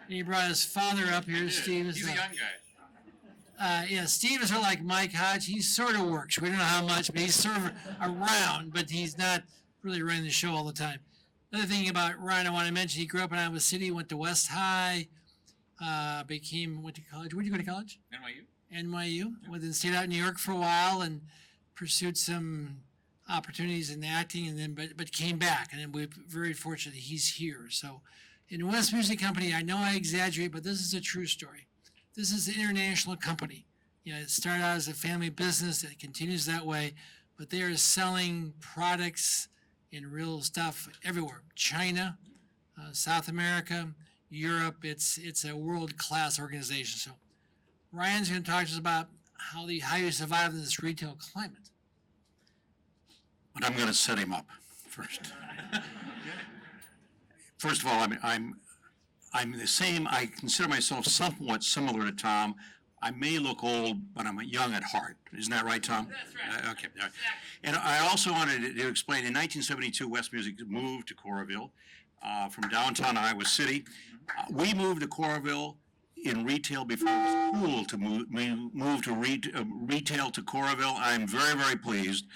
And he brought his father up here. Steve is He's a young guy. yeah, Steve is sort of like Mike Hodge. He sort of works. We don't know how much, but he's sort of around, but he's not really running the show all the time. Another thing about Ryan I want to mention, he grew up in Iowa City, went to West High, went to college. Where'd you go to college? NYU. Stayed out in New York for a while and pursued some opportunities in acting, and then but came back, and then we're very fortunate that he's here. So in West Music Company, I know I exaggerate, but this is a true story. This is an international company. You know, it started out as a family business. It continues that way, but they are selling products and real stuff everywhere. China, South America, Europe. It's a world-class organization. So Ryan's going to talk to us about how you survive in this retail climate. But I'm going to set him up first. First of all, I'm the same. I consider myself somewhat similar to Tom. I may look old, but I'm young at heart. Isn't that right, Tom? That's right. Okay. All right. And I also wanted to explain, in 1972, West Music moved to Coralville from downtown Iowa City. We moved to Coralville in retail before it was cool to move to retail to Coralville. I'm very, very pleased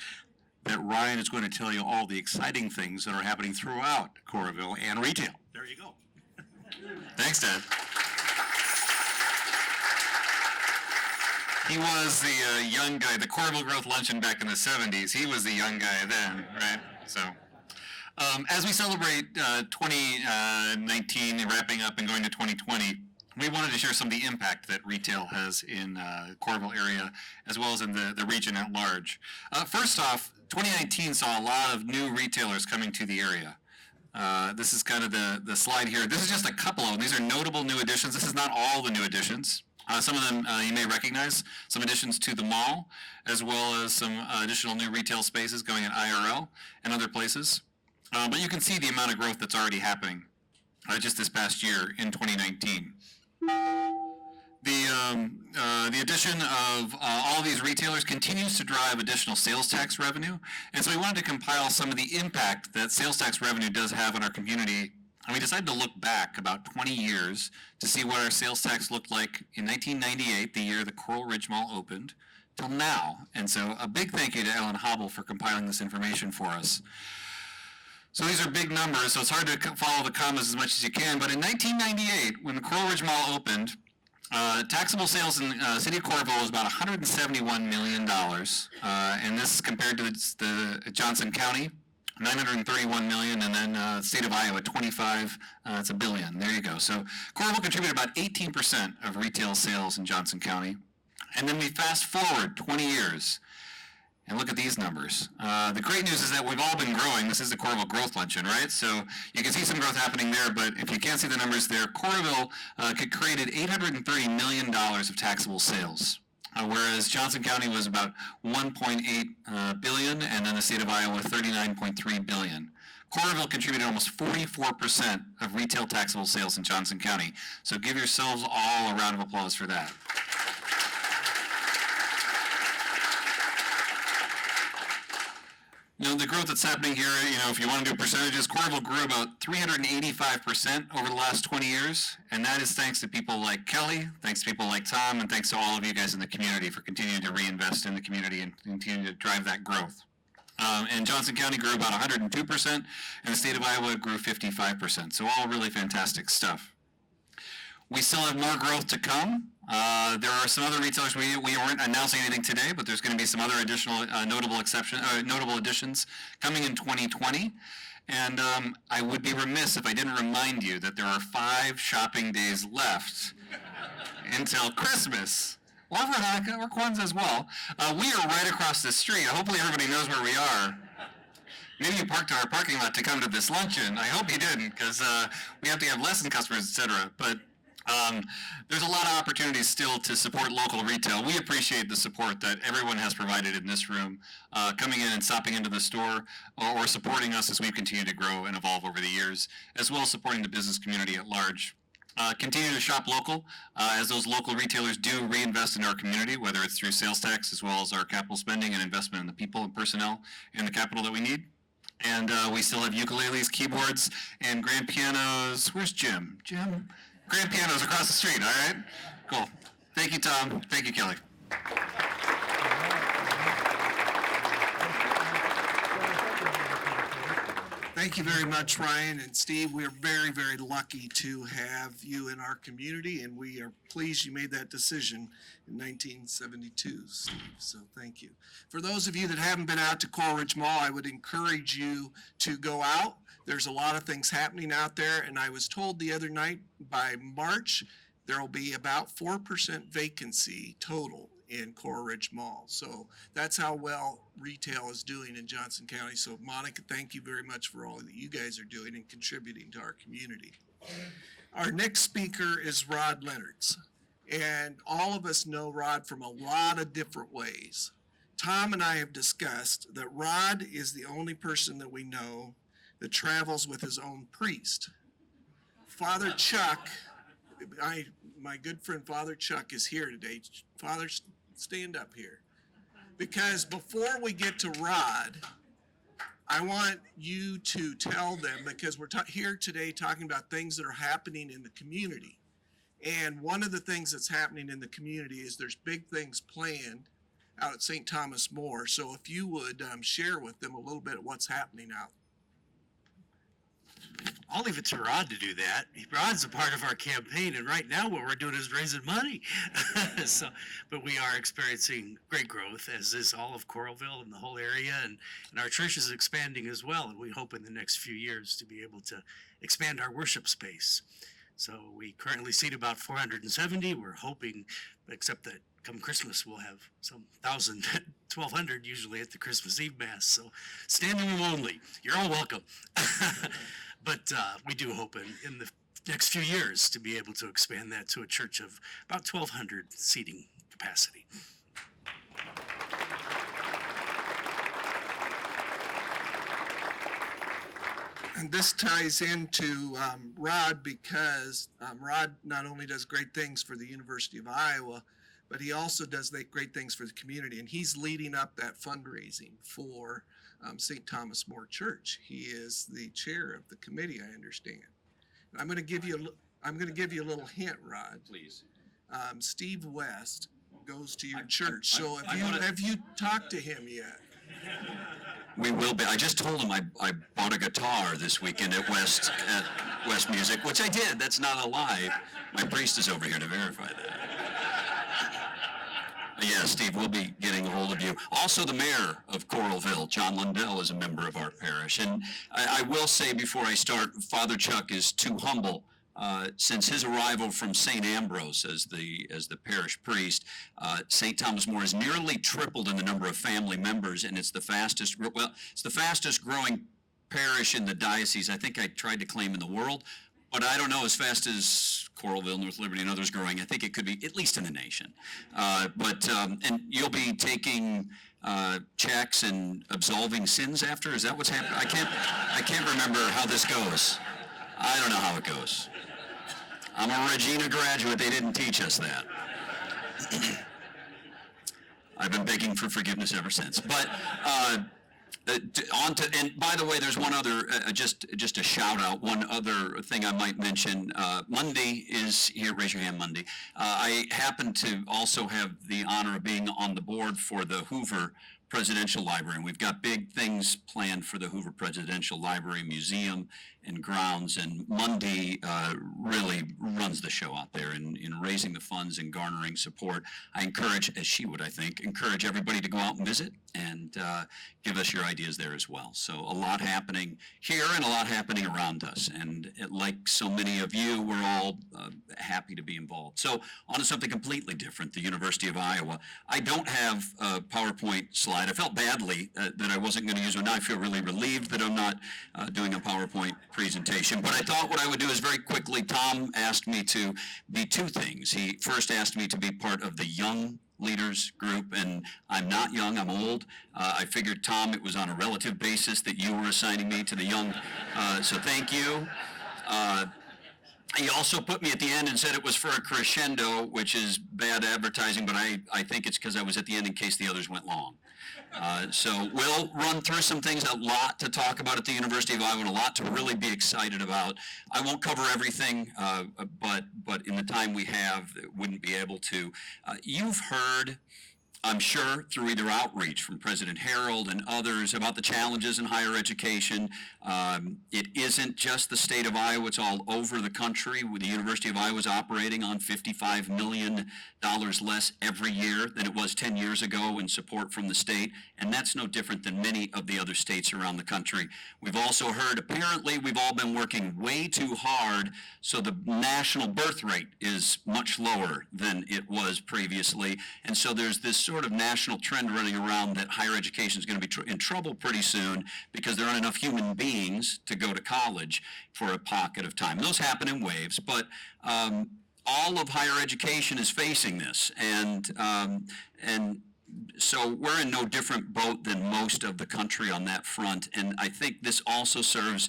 that Ryan is going to tell you all the exciting things that are happening throughout Coralville and retail. There you go. Thanks, Dad. He was the young guy, the Coralville Growth Luncheon back in the 70s. He was the young guy then, right? So, as we celebrate 2019, wrapping up and going to 2020, we wanted to share some of the impact that retail has in Coralville area, as well as in the region at large. First off, 2019 saw a lot of new retailers coming to the area. This is kind of the slide here. This is just a couple of them. These are notable new additions. This is not all the new additions. Some of them you may recognize, some additions to the mall, as well as some additional new retail spaces going at IRL and other places. But you can see the amount of growth that's already happening just this past year in 2019. The addition of all these retailers continues to drive additional sales tax revenue, and so we wanted to compile some of the impact that sales tax revenue does have on our community, and we decided to look back about 20 years to see what our sales tax looked like in 1998, the year the Coral Ridge Mall opened, till now. And so a big thank you to Ellen Hobble for compiling this information for us. So these are big numbers, so it's hard to follow the commas as much as you can, but in 1998, when the Coral Ridge Mall opened, taxable sales in the city of Coralville was about $171 million, and this is compared to the Johnson County, $931 million, and then state of Iowa, 25, it's $1 billion. There you go. So Coralville contributed about 18% of retail sales in Johnson County, and then we fast forward 20 years. And look at these numbers. The great news is that we've all been growing. This is the Coralville Growth Luncheon, right? So you can see some growth happening there, but if you can't see the numbers there, Coralville created $830 million of taxable sales, whereas Johnson County was about $1.8 billion, and then the state of Iowa, $39.3 billion. Coralville contributed almost 44% of retail taxable sales in Johnson County. So give yourselves all a round of applause for that. You know, the growth that's happening here, if you want to do percentages, Coralville grew about 385% over the last 20 years, and that is thanks to people like Kelly, thanks to people like Tom, and thanks to all of you guys in the community for continuing to reinvest in the community and continuing to drive that growth. And Johnson County grew about 102%, and the state of Iowa grew 55%, so all really fantastic stuff. We still have more growth to come. There are some other retailers, we weren't announcing anything today, but there's going to be some other additional notable additions coming in 2020. And I would be remiss if I didn't remind you that there are 5 shopping days left until Christmas. Or for Hanukkah or Kwanzaa as well. We are right across the street. Hopefully everybody knows where we are. Maybe you parked in our parking lot to come to this luncheon. I hope you didn't, because we have to have lesson customers, etc. But There's a lot of opportunities still to support local retail. We appreciate the support that everyone has provided in this room, coming in and stopping into the store, or supporting us as we continue to grow and evolve over the years, as well as supporting the business community at large. Continue to shop local, as those local retailers do reinvest in our community, whether it's through sales tax as well as our capital spending and investment in the people and personnel and the capital that we need. And we still have ukuleles, keyboards, and grand pianos. Where's Jim? Jim? Grand pianos across the street, all right? Cool. Thank you, Tom. Thank you, Kelly. Thank you very much, Ryan and Steve. We are very, very lucky to have you in our community, and we are pleased you made that decision in 1972, Steve, so thank you. For those of you that haven't been out to Coral Ridge Mall, I would encourage you to go out. There's a lot of things happening out there, and I was told the other night by March, there will be about 4% vacancy total in Coral Ridge Mall. So that's how well retail is doing in Johnson County. So Monica, thank you very much for all that you guys are doing and contributing to our community. Our next speaker is Rod Leonards. And all of us know Rod from a lot of different ways. Tom and I have discussed that Rod is the only person that we know that travels with his own priest. Father Chuck, my good friend Father Chuck is here today. Father, stand up here. Because before we get to Rod, I want you to tell them, because we're here today talking about things that are happening in the community. And one of the things that's happening in the community is there's big things planned out at St. Thomas More. So if you would share with them a little bit of what's happening out. I'll leave it to Rod to do that. Rod's a part of our campaign, and right now what we're doing is raising money. But we are experiencing great growth, as is all of Coralville and the whole area, and our church is expanding as well, and we hope in the next few years to be able to expand our worship space. So we currently seat about 470. We're hoping, except that come Christmas, we'll have some 1,000, 1,200 usually at the Christmas Eve Mass. So standing room only. You're all welcome. But we do hope in the next few years to be able to expand that to a church of about 1,200 seating capacity. And this ties into Rod, because Rod not only does great things for the University of Iowa, but he also does great things for the community. And he's leading up that fundraising for St. Thomas More Church. He is the chair of the committee, I understand. And I'm going to give you a little hint, Rod. Please. Steve West goes to your church. So have you talked to him yet? We will be. I just told him I bought a guitar this weekend at West Music, which I did. That's not a lie. My priest is over here to verify that. Yeah, Steve, we'll be getting a hold of you. Also, the mayor of Coralville, John Lundell, is a member of our parish. And I will say before I start, Father Chuck is too humble. Since his arrival from St. Ambrose as the parish priest, St. Thomas More has nearly tripled in the number of family members, and it's the fastest growing parish in the diocese. I think I tried to claim in the world, but I don't know as fast as Coralville, North Liberty, and others growing. I think it could be at least in the nation. And you'll be taking checks and absolving sins after. Is that what's happening? I can't remember how this goes. I don't know how it goes. I'm a Regina graduate. They didn't teach us that. I've been begging for forgiveness ever since. But and by the way, there's one other, just a shout out, one other thing I might mention. Monday is here, raise your hand, Monday. I happen to also have the honor of being on the board for the Hoover Presidential Library, and we've got big things planned for the Hoover Presidential Library Museum and grounds, and Monday really runs the show out there in raising the funds and garnering support. I encourage, as she would, I think, encourage everybody to go out and visit and give us your ideas there as well. So a lot happening here and a lot happening around us, and like so many of you, we're all happy to be involved. So on to something completely different, the University of Iowa. I don't have PowerPoint slides slide. I felt badly that I wasn't going to use one. Now I feel really relieved that I'm not doing a PowerPoint presentation. But I thought what I would do is very quickly, Tom asked me to be two things. He first asked me to be part of the young leaders group, and I'm not young, I'm old. I figured, Tom, it was on a relative basis that you were assigning me to the young, so thank you. He also put me at the end and said it was for a crescendo, which is bad advertising, but I think it's because I was at the end in case the others went long. So we'll run through some things, a lot to talk about at the University of Iowa, and a lot to really be excited about. I won't cover everything, but in the time we have, wouldn't be able to. You've heard, I'm sure, through either outreach from President Harold and others about the challenges in higher education. It isn't just the state of Iowa, it's all over the country. The University of Iowa is operating on $55 million less every year than it was 10 years ago in support from the state, and that's no different than many of the other states around the country. We've also heard, apparently, we've all been working way too hard, so the national birth rate is much lower than it was previously, and so there's this sort of national trend running around that higher education is going to be in trouble pretty soon because there aren't enough human beings to go to college for a pocket of time. Those happen in waves, but all of higher education is facing this, and so we're in no different boat than most of the country on that front, and I think this also serves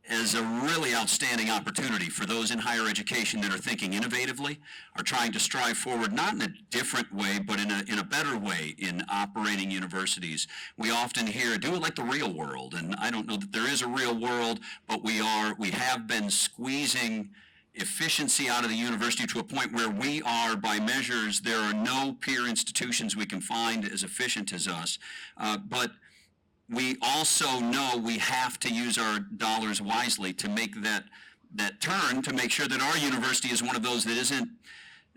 as a really outstanding opportunity for those in higher education that are thinking innovatively, are trying to strive forward, not in a different way, but in a better way in operating universities. We often hear, do it like the real world, and I don't know that there is a real world, but we have been squeezing efficiency out of the university to a point where we are, by measures, there are no peer institutions we can find as efficient as us, but we also know we have to use our dollars wisely to make that turn, to make sure that our university is one of those that isn't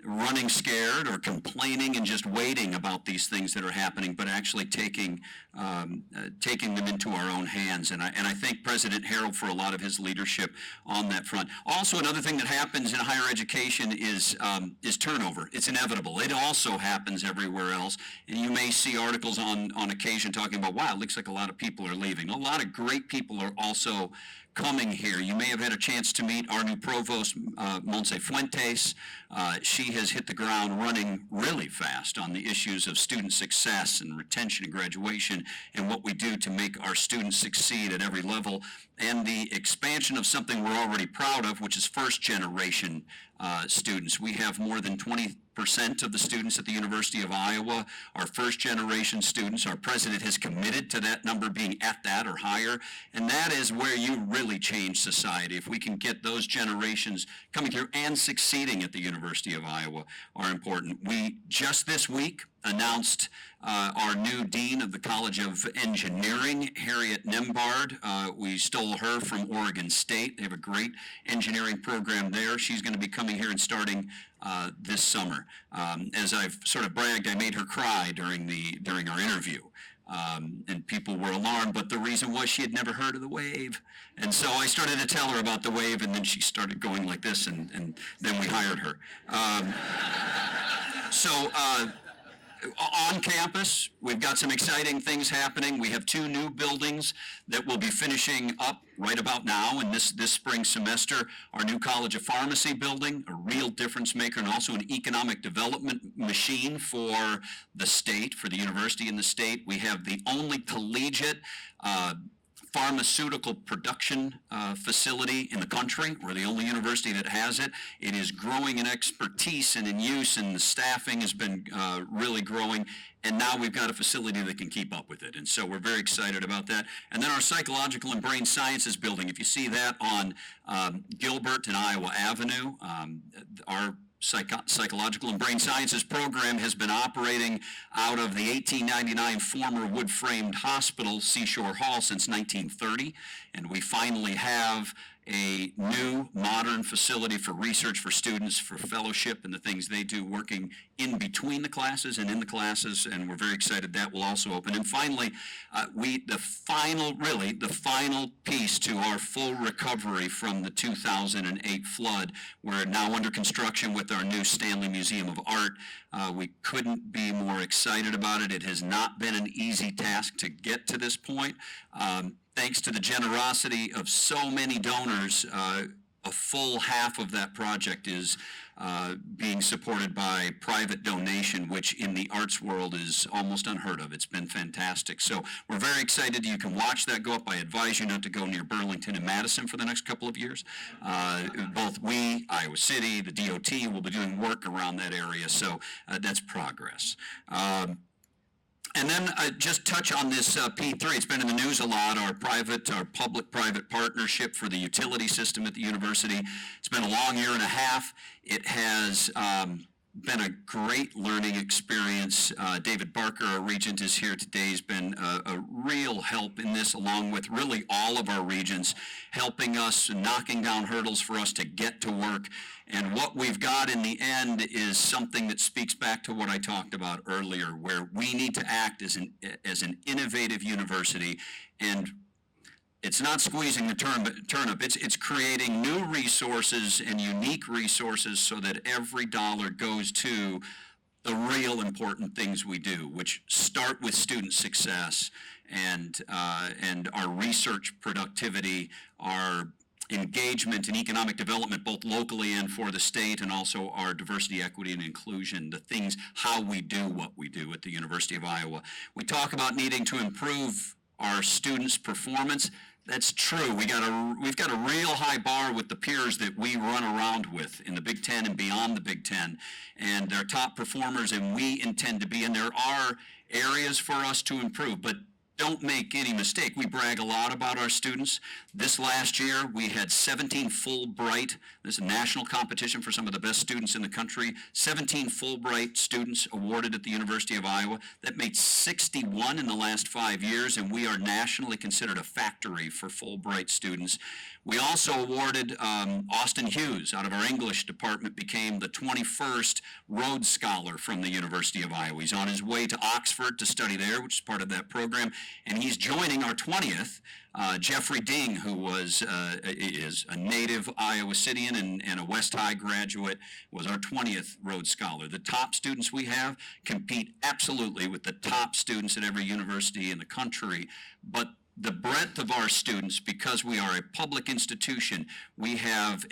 running scared or complaining and just waiting about these things that are happening, but actually taking them into our own hands. And I thank President Harold for a lot of his leadership on that front. Also, another thing that happens in higher education is turnover. It's inevitable. It also happens everywhere else. And you may see articles on occasion talking about, wow, it looks like a lot of people are leaving. A lot of great people are also coming here. You may have had a chance to meet our new provost, Montse Fuentes. She has hit the ground running really fast on the issues of student success and retention and graduation and what we do to make our students succeed at every level, and the expansion of something we're already proud of, which is first generation students. We have more than 20% of the students at the University of Iowa are first generation students. Our president has committed to that number being at that or higher, and that is where you really change society. If we can get those generations coming through and succeeding at the University of Iowa are important. We just this week announced our new dean of the College of Engineering, Harriet Nembard. We stole her from Oregon State. They have a great engineering program there. She's going to be coming here and starting this summer. As I've sort of bragged, I made her cry during our interview. And people were alarmed, but the reason was she had never heard of the wave. And so I started to tell her about the wave, and then she started going like this, and then we hired her. On campus, we've got some exciting things happening. We have 2 new buildings that will be finishing up right about now in this spring semester. Our new College of Pharmacy building, a real difference maker, and also an economic development machine for the state, for the university and the state. We have the only collegiate pharmaceutical production facility in the country. We're the only university that has it. It is growing in expertise and in use, and the staffing has been really growing. And now we've got a facility that can keep up with it. And so we're very excited about that. And then our Psychological and Brain Sciences building, if you see that on Gilbert and Iowa Avenue, our Psychological and Brain Sciences program has been operating out of the 1899 former wood-framed hospital, Seashore Hall, since 1930, and we finally have a new modern facility for research for students, for fellowship and the things they do working in between the classes and in the classes, and we're very excited that will also open. And finally, the final piece to our full recovery from the 2008 flood, we're now under construction with our new Stanley Museum of Art. We couldn't be more excited about it. It has not been an easy task to get to this point. Thanks to the generosity of so many donors, a full half of that project is being supported by private donation, which in the arts world is almost unheard of. It's been fantastic. So we're very excited. You can watch that go up. I advise you not to go near Burlington and Madison for the next couple of years. Both we, Iowa City, the DOT will be doing work around that area. So that's progress. And then just touch on this P3. It's been in the news a lot, our public-private partnership for the utility system at the university. It's been a long year and a half. It has been a great learning experience. David Barker, our regent, is here today. He's been a real help in this, along with really all of our regents, helping us, knocking down hurdles for us to get to work. And what we've got in the end is something that speaks back to what I talked about earlier, where we need to act as an innovative university. And it's not squeezing the turnip, it's creating new resources and unique resources so that every dollar goes to the real important things we do, which start with student success and our research productivity, our engagement and economic development, both locally and for the state, and also our diversity, equity, and inclusion, the things, how we do what we do at the University of Iowa. We talk about needing to improve our students' performance. That's true. We've got a real high bar with the peers that we run around with in the Big Ten and beyond the Big Ten, and they're top performers, and we intend to be, and there are areas for us to improve, but don't make any mistake, we brag a lot about our students. This last year, we had 17 Fulbright, this is a national competition for some of the best students in the country, 17 Fulbright students awarded at the University of Iowa. That made 61 in the last 5 years, and we are nationally considered a factory for Fulbright students. We also awarded Austin Hughes, out of our English department, became the 21st Rhodes Scholar from the University of Iowa. He's on his way to Oxford to study there, which is part of that program, and he's joining our 20th. Jeffrey Ding, who is a native Iowa Cityan and a West High graduate, was our 20th Rhodes Scholar. The top students we have compete absolutely with the top students at every university in the country, but the breadth of our students, because we are a public institution, we have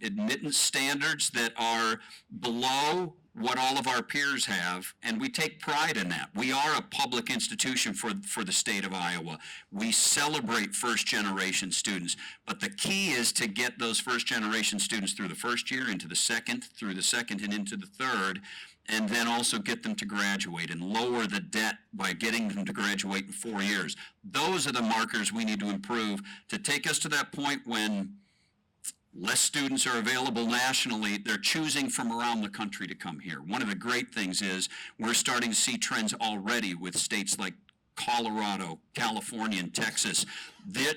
admittance standards that are below what all of our peers have, and we take pride in that. We are a public institution for the state of Iowa. We celebrate first-generation students, but the key is to get those first-generation students through the first year, into the second, through the second, and into the third, and then also get them to graduate and lower the debt by getting them to graduate in 4 years. Those are the markers we need to improve to take us to that point when less students are available nationally. They're choosing from around the country to come here. One of the great things is we're starting to see trends already with states like Colorado, California, and Texas.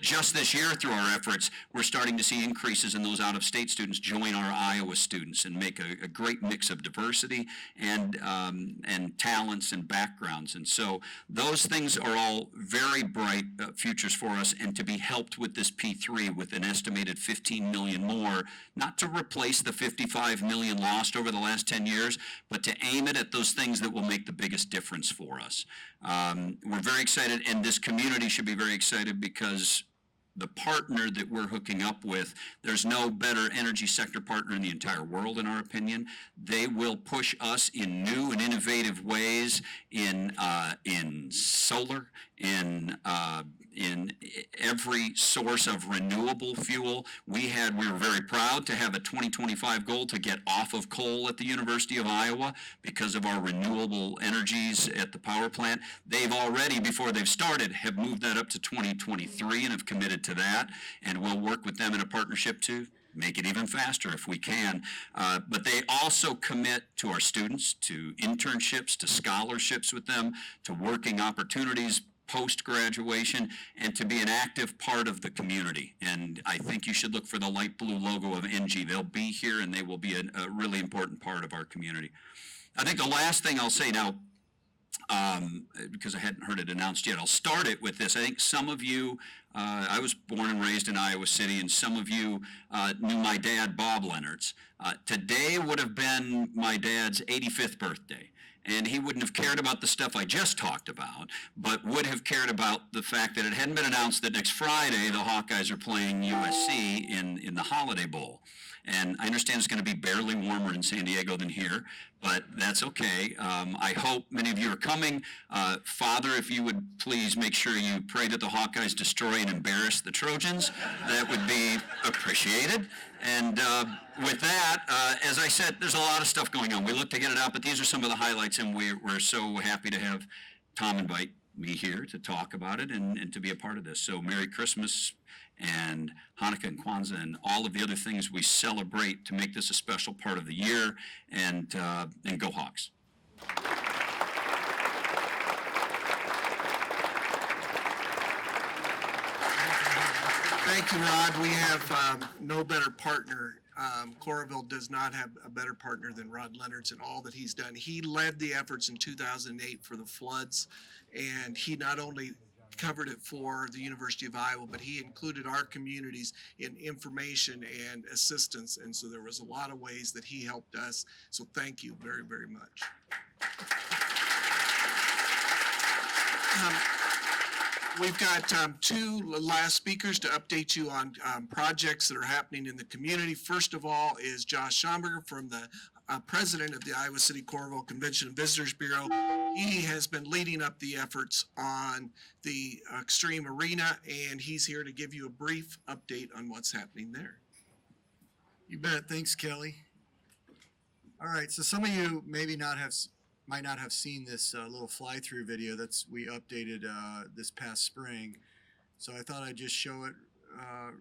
Just this year, through our efforts, we're starting to see increases in those out-of-state students join our Iowa students and make a great mix of diversity and talents and backgrounds. And so those things are all very bright futures for us, and to be helped with this P3 with an estimated 15 million more, not to replace the 55 million lost over the last 10 years, but to aim it at those things that will make the biggest difference for us. We're very excited, and this community should be very excited because the partner that we're hooking up with, there's no better energy sector partner in the entire world, in our opinion. They will push us in new and innovative ways in solar, in every source of renewable fuel. We were very proud to have a 2025 goal to get off of coal at the University of Iowa because of our renewable energies at the power plant. They've already, before they've started, have moved that up to 2023 and have committed to that, and we'll work with them in a partnership to make it even faster if we can. But they also commit to our students, to internships, to scholarships with them, to working opportunities, post-graduation, and to be an active part of the community. And I think you should look for the light blue logo of NG. They'll be here and they will be a really important part of our community. I think the last thing I'll say now, because I hadn't heard it announced yet, I'll start it with this. I think some of you, I was born and raised in Iowa City, and some of you knew my dad, Bob Leonards. Today would have been my dad's 85th birthday. And he wouldn't have cared about the stuff I just talked about, but would have cared about the fact that it hadn't been announced that next Friday the Hawkeyes are playing USC in the Holiday Bowl. And I understand it's going to be barely warmer in San Diego than here, but that's okay. I hope many of you are coming. Father, if you would please make sure you pray that the Hawkeyes destroy and embarrass the Trojans, that would be appreciated. And with that, as I said, there's a lot of stuff going on. We look to get it out, but these are some of the highlights, and we're so happy to have Tom invite me here to talk about it and to be a part of this. So Merry Christmas and Hanukkah and Kwanzaa and all of the other things we celebrate to make this a special part of the year, and go Hawks. Thank you, Rod. We have no better partner. Coralville does not have a better partner than Rod Leonards and all that he's done. He led the efforts in 2008 for the floods, and he not only covered it for the University of Iowa, but he included our communities in information and assistance. And so there was a lot of ways that he helped us. So thank you very, very much. We've got two last speakers to update you on projects that are happening in the community. First of all is Josh Schomburger, from the president of the Iowa City Coralville Convention and Visitors Bureau. He has been leading up the efforts on the Extreme Arena, and he's here to give you a brief update on what's happening there. You bet. Thanks, Kelly. All right, so some of you might not have seen this little fly-through video that's we updated this past spring. So I thought I'd just show it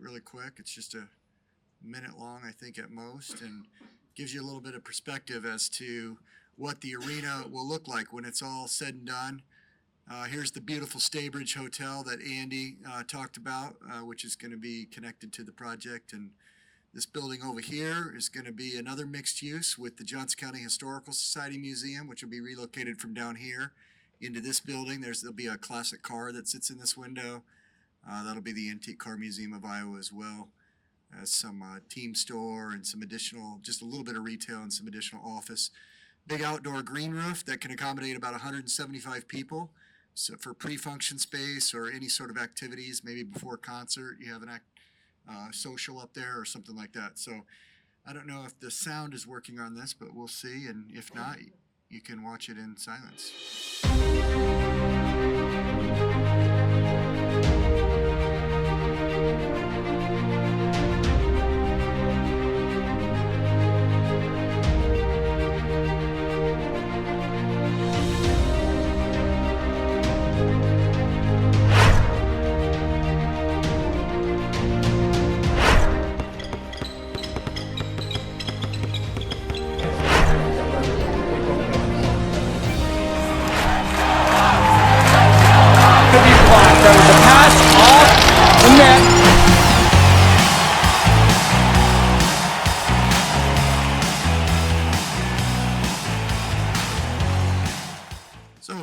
really quick. It's just a minute long, I think, at most, and gives you a little bit of perspective as to what the arena will look like when it's all said and done. Here's the beautiful Staybridge Hotel that Andy talked about, which is going to be connected to the project. And this building over here is going to be another mixed use with the Johnson County Historical Society Museum, which will be relocated from down here into this building. There'll be a classic car that sits in this window. That'll be the Antique Car Museum of Iowa as well. Some team store and some additional, just a little bit of retail and some additional office. Big outdoor green roof that can accommodate about 175 people. So for pre-function space or any sort of activities, maybe before a concert, you have an social up there or something like that. So I don't know if the sound is working on this, but we'll see. And if not, you can watch it in silence.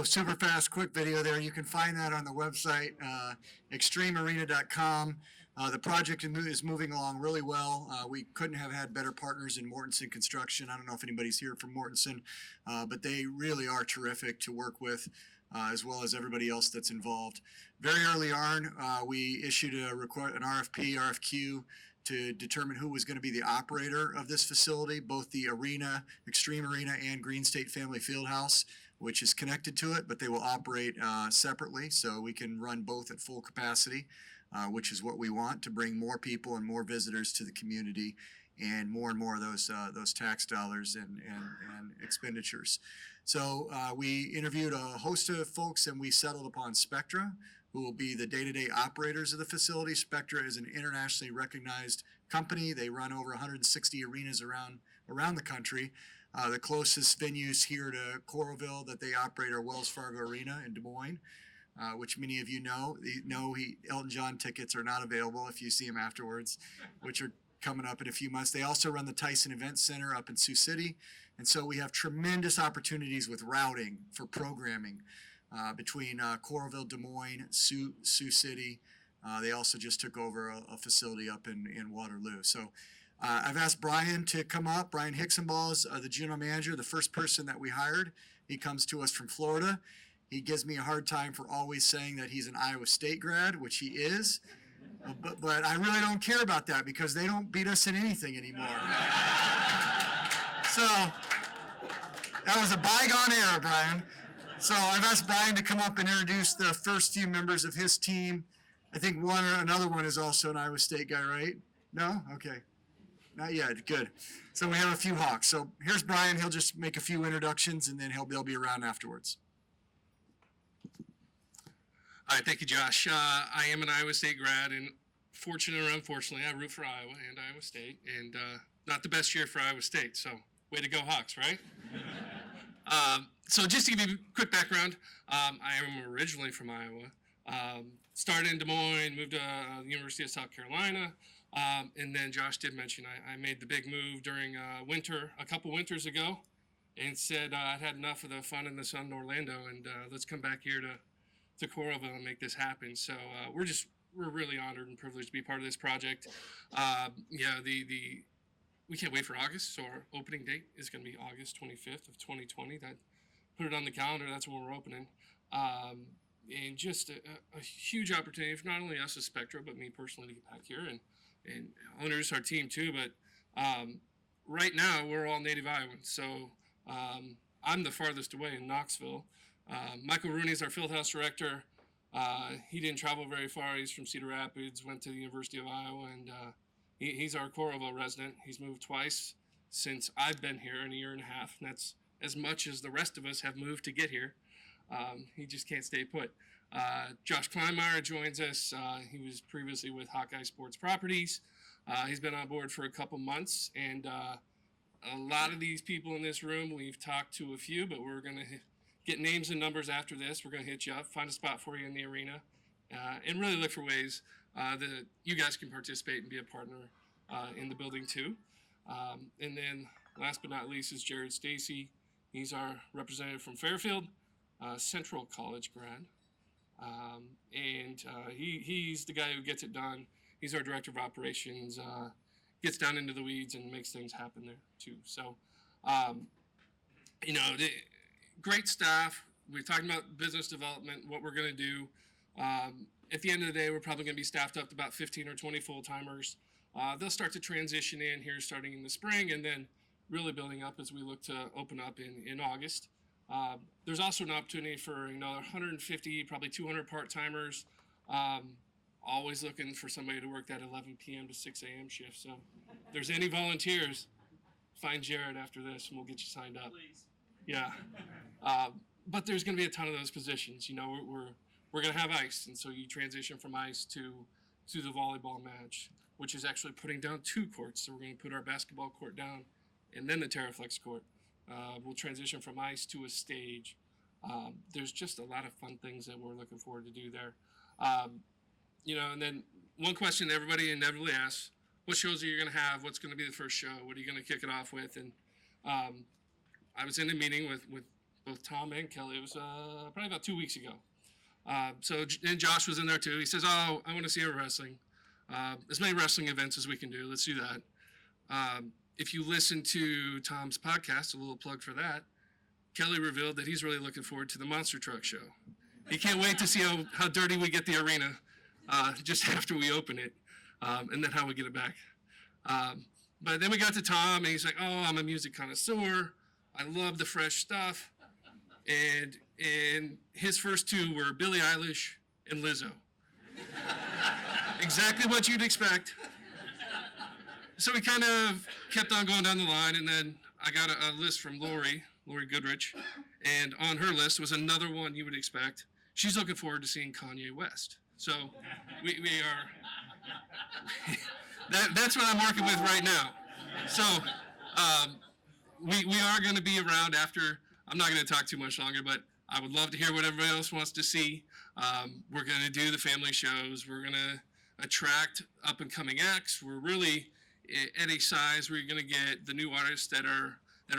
Super fast, quick video there. You can find that on the website, extremearena.com. The project is moving along really well. We couldn't have had better partners in Mortensen Construction. I don't know if anybody's here from Mortensen, but they really are terrific to work with, as well as everybody else that's involved. Very early on, we issued an RFP, RFQ, to determine who was going to be the operator of this facility, both the arena, Extreme Arena, and Green State Family Fieldhouse, which is connected to it, but they will operate separately, so we can run both at full capacity, which is what we want, to bring more people and more visitors to the community, and more of those tax dollars and expenditures. So we interviewed a host of folks, and we settled upon Spectra, who will be the day-to-day operators of the facility. Spectra is an internationally recognized company. They run over 160 arenas around the country. The closest venues here to Coralville that they operate are Wells Fargo Arena in Des Moines, which many of you know. Elton John tickets are not available if you see him afterwards, which are coming up in a few months. They also run the Tyson Event Center up in Sioux City. And so we have tremendous opportunities with routing for programming between Coralville, Des Moines, Sioux City. They also just took over a facility up in Waterloo. So I've asked Brian to come up. Brian Hicksonball is the general manager, the first person that we hired. He comes to us from Florida. He gives me a hard time for always saying that he's an Iowa State grad, which he is. But I really don't care about that because they don't beat us in anything anymore. So that was a bygone era, Brian. So I've asked Brian to come up and introduce the first few members of his team. I think another one is also an Iowa State guy, right? No? Okay. Not yet. Good. So we have a few Hawks. So here's Brian. He'll just make a few introductions, and then they'll be around afterwards. All right, thank you, Josh. I am an Iowa State grad, and fortunately or unfortunately, I root for Iowa and Iowa State, and not the best year for Iowa State, so way to go Hawks, right? So just to give you a quick background, I am originally from Iowa. Started in Des Moines, moved to the University of South Carolina, and then Josh did mention I made the big move during winter, a couple winters ago, and said I'd had enough of the fun and the sun in Orlando, and let's come back here to Coralville and make this happen. So we're really honored and privileged to be part of this project. We can't wait for August. So our opening date is going to be August 25th of 2020. That put it on the calendar. That's when we're opening. And just a huge opportunity for not only us as Spectra, but me personally to get back here and introduce our team too. But right now we're all native Iowans. So I'm the farthest away in Knoxville. Michael Rooney is our field house director. He didn't travel very far. He's from Cedar Rapids, went to the University of Iowa, and he's our Coralville resident. He's moved twice since I've been here in a year and a half, and that's as much as the rest of us have moved to get here. He just can't stay put. Josh Kleinmeyer joins us. He was previously with Hawkeye Sports Properties. He's been on board for a couple months, and a lot of these people in this room, we've talked to a few, but we're going to get names and numbers after this. We're going to hit you up, find a spot for you in the arena, and really look for ways that you guys can participate and be a partner in the building too. And then last but not least is Jared Stacy. He's our representative from Fairfield, Central College grad. He's the guy who gets it done. He's our director of operations, gets down into the weeds and makes things happen there too. So, great staff. We're talking about business development, what we're going to do. At the end of the day, we're probably going to be staffed up to about 15 or 20 full-timers. They'll start to transition in here starting in the spring and then really building up as we look to open up in August. There's also an opportunity for 150, probably 200 part-timers. Always looking for somebody to work that 11 p.m. to 6 a.m. shift. So if there's any volunteers, find Jared after this and we'll get you signed up. Please. Yeah. But there's going to be a ton of those positions. We're going to have ice, and so you transition from ice to the volleyball match, which is actually putting down 2 courts. So we're going to put our basketball court down and then the Terraflex court. We'll transition from ice to a stage. There's just a lot of fun things that we're looking forward to do there. And then one question everybody inevitably asks, what shows are you going to have? What's going to be the first show? What are you going to kick it off with? And I was in a meeting with both Tom and Kelly. It was probably about 2 weeks ago. And Josh was in there too. He says, I want to see our wrestling. As many wrestling events as we can do. Let's do that. If you listen to Tom's podcast, a little plug for that, Kelly revealed that he's really looking forward to the Monster Truck Show. He can't wait to see how dirty we get the arena just after we open it, and then how we get it back. But then we got to Tom, and he's like, I'm a music connoisseur. I love the fresh stuff. And his first 2 were Billie Eilish and Lizzo. Exactly what you'd expect. So we kind of kept on going down the line, and then I got a list from Lori Goodrich, and on her list was another one you would expect. She's looking forward to seeing Kanye West. So we are, that's what I'm working with right now. So we are going to be around after. I'm not going to talk too much longer, but I would love to hear what everybody else wants to see. We're going to do the family shows. We're going to attract up and coming acts. We're really at a size where you're going to get the new artists that are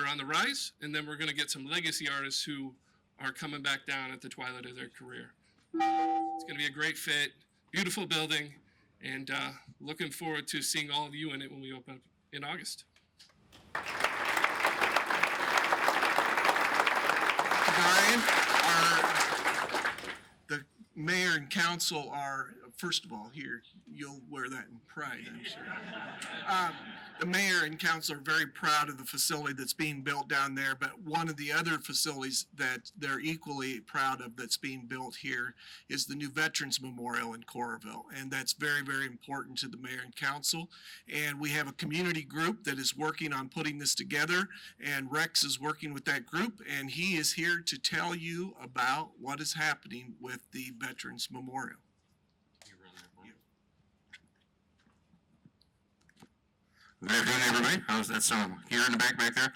on the rise, and then we're going to get some legacy artists who are coming back down at the twilight of their career. It's going to be a great fit, beautiful building, and looking forward to seeing all of you in it when we open up in August. Brian, the mayor and council are, first of all, here, you'll wear that in pride, I'm sure. The mayor and council are very proud of the facility that's being built down there, but one of the other facilities that they're equally proud of that's being built here is the new Veterans Memorial in Coralville, and that's very, very important to the mayor and council. And we have a community group that is working on putting this together, and Rex is working with that group, and he is here to tell you about what is happening with the Veterans Memorial. Good afternoon, everybody. How's that sound? Here in the back there.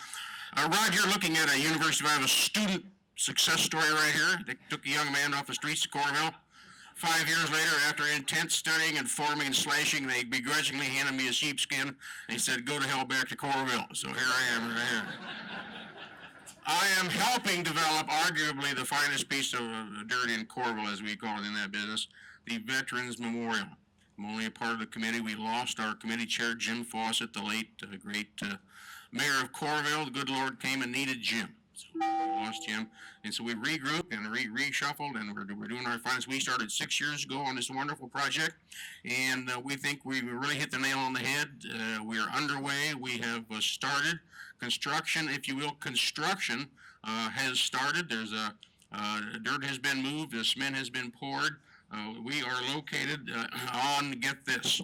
Rod, you're looking at a University of Iowa student success story right here. They took a young man off the streets of Coralville. 5 years later, after intense studying and forming and slashing, they begrudgingly handed me a sheepskin, and he said, go to hell back to Coralville. So here I am right here. I am helping develop arguably the finest piece of dirt in Coralville, as we call it in that business, the Veterans Memorial. I'm only a part of the committee. We lost our committee chair, Jim Fawcett, the late, great mayor of Coralville. The good Lord came and needed Jim. So we lost Jim. And so we regrouped and reshuffled, and we're doing our finest. We started 6 years ago on this wonderful project, and we think we really hit the nail on the head. We are underway. We have started construction, if you will. Construction has started. There's dirt has been moved. The cement has been poured. We are located on, get this,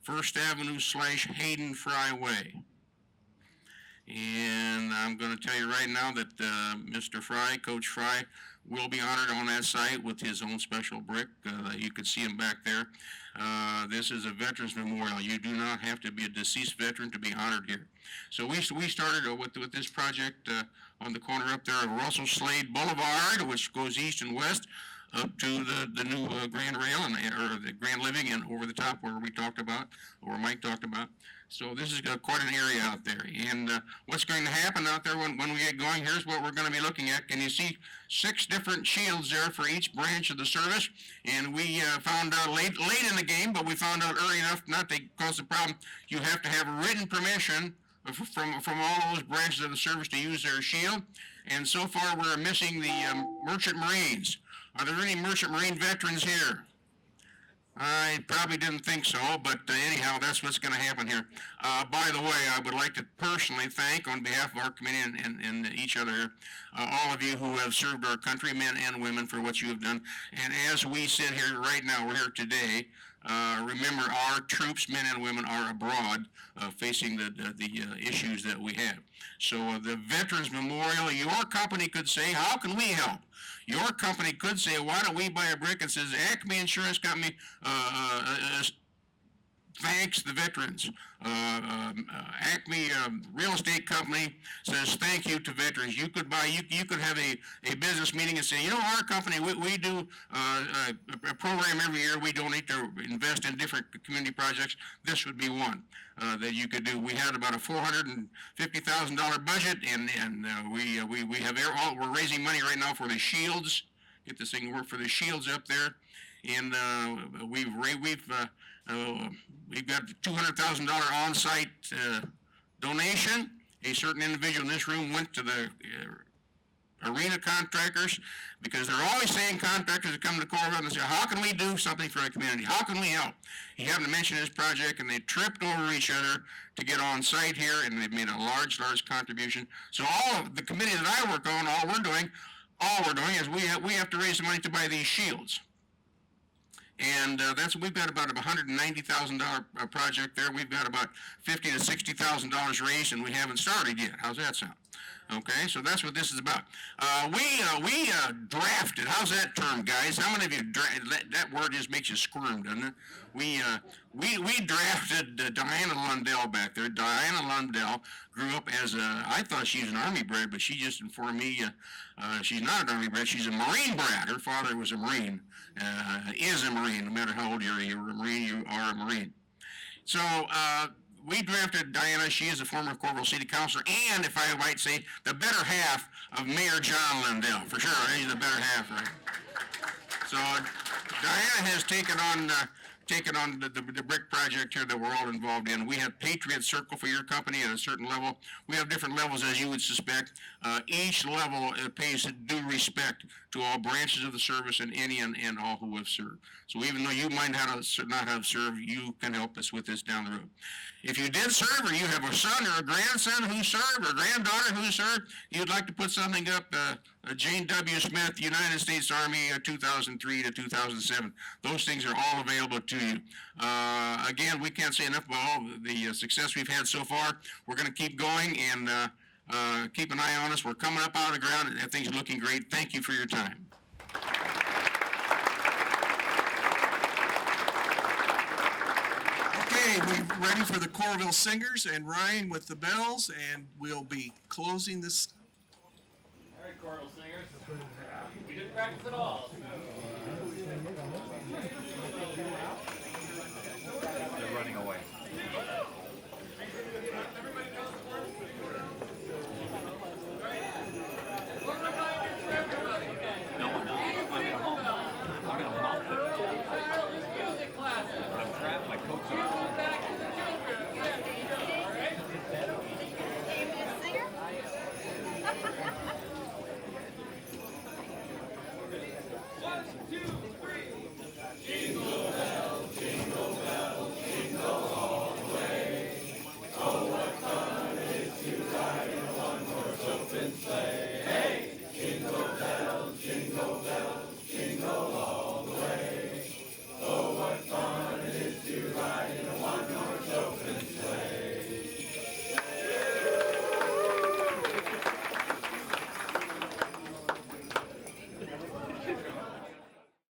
1st Avenue / Hayden Fry Way. And I'm going to tell you right now that Mr. Fry, Coach Fry, will be honored on that site with his own special brick. You can see him back there. This is a Veterans Memorial. You do not have to be a deceased veteran to be honored here. So we started with this project on the corner up there of Russell Slade Boulevard, which goes east and west, up to the new Grand Rail or the Grand Living and over the top where we talked about, or Mike talked about. So this is quite an area out there. And what's going to happen out there when we get going, here's what we're going to be looking at. Can you see 6 different shields there for each branch of the service? And we found out late in the game, but we found out early enough not to cause a problem. You have to have written permission from all those branches of the service to use their shield. And so far we're missing the Merchant Marines. Are there any Merchant Marine veterans here? I probably didn't think so, but anyhow, that's what's going to happen here. By the way, I would like to personally thank, on behalf of our committee and each other, all of you who have served our country, men and women, for what you have done. And as we sit here right now, we're here today, remember our troops, men and women, are abroad facing the issues that we have. So the Veterans Memorial, your company could say, how can we help? Your company could say, why don't we buy a brick and says, Acme Insurance Company thanks the veterans. Acme Real Estate Company says thank you to veterans. You could have a business meeting and say, you know, our company, we do a program every year. We donate to invest in different community projects. This would be one that you could do. We had about a $450,000 budget, and we have we're raising money right now for the shields. Get this thing to work for the shields up there, and we've got $200,000 on-site donation. A certain individual in this room went to the arena contractors, because they're always saying, contractors that come to Coralville and say, how can we do something for the community? How can we help? He happened to mention his project, and they tripped over each other to get on site here, and they've made a large contribution. So all of the committee that I work on, all we're doing is we have to raise the money to buy these shields. And we've got about a $190,000 project there. We've got about $50,000 to $60,000 raised, and we haven't started yet. How's that sound? Okay, so that's what this is about. We drafted. How's that term, guys? How many of you that word just makes you squirm, doesn't it? We drafted Diana Lundell back there. Diana Lundell grew up as I thought she was an Army bred, but she just informed me she's not an Army bred. She's a Marine bred. Her father was a Marine. Is a Marine. No matter how old you're a Marine. You are a Marine. So. We drafted Diana. She is a former Coralville City Councilor, and if I might say, the better half of Mayor John Lundell, for sure. He's the better half, right? So Diana has taken on the brick project here that we're all involved in. We have Patriot Circle for your company at a certain level. We have different levels, as you would suspect. Each level pays due respect to all branches of the service and any and all who have served. So even though you might not have served, you can help us with this down the road. If you did serve, or you have a son or a grandson who served, or granddaughter who served, you'd like to put something up, Jane W. Smith, United States Army, 2003 to 2007. Those things are all available to you. Again, we can't say enough about all the success we've had so far. We're going to keep going and keep an eye on us. We're coming up out of the ground and things are looking great. Thank you for your time. Okay, we're ready for the Coralville Singers and Ryan with the bells, and we'll be closing this. All right, Coralville Singers. We didn't practice at all.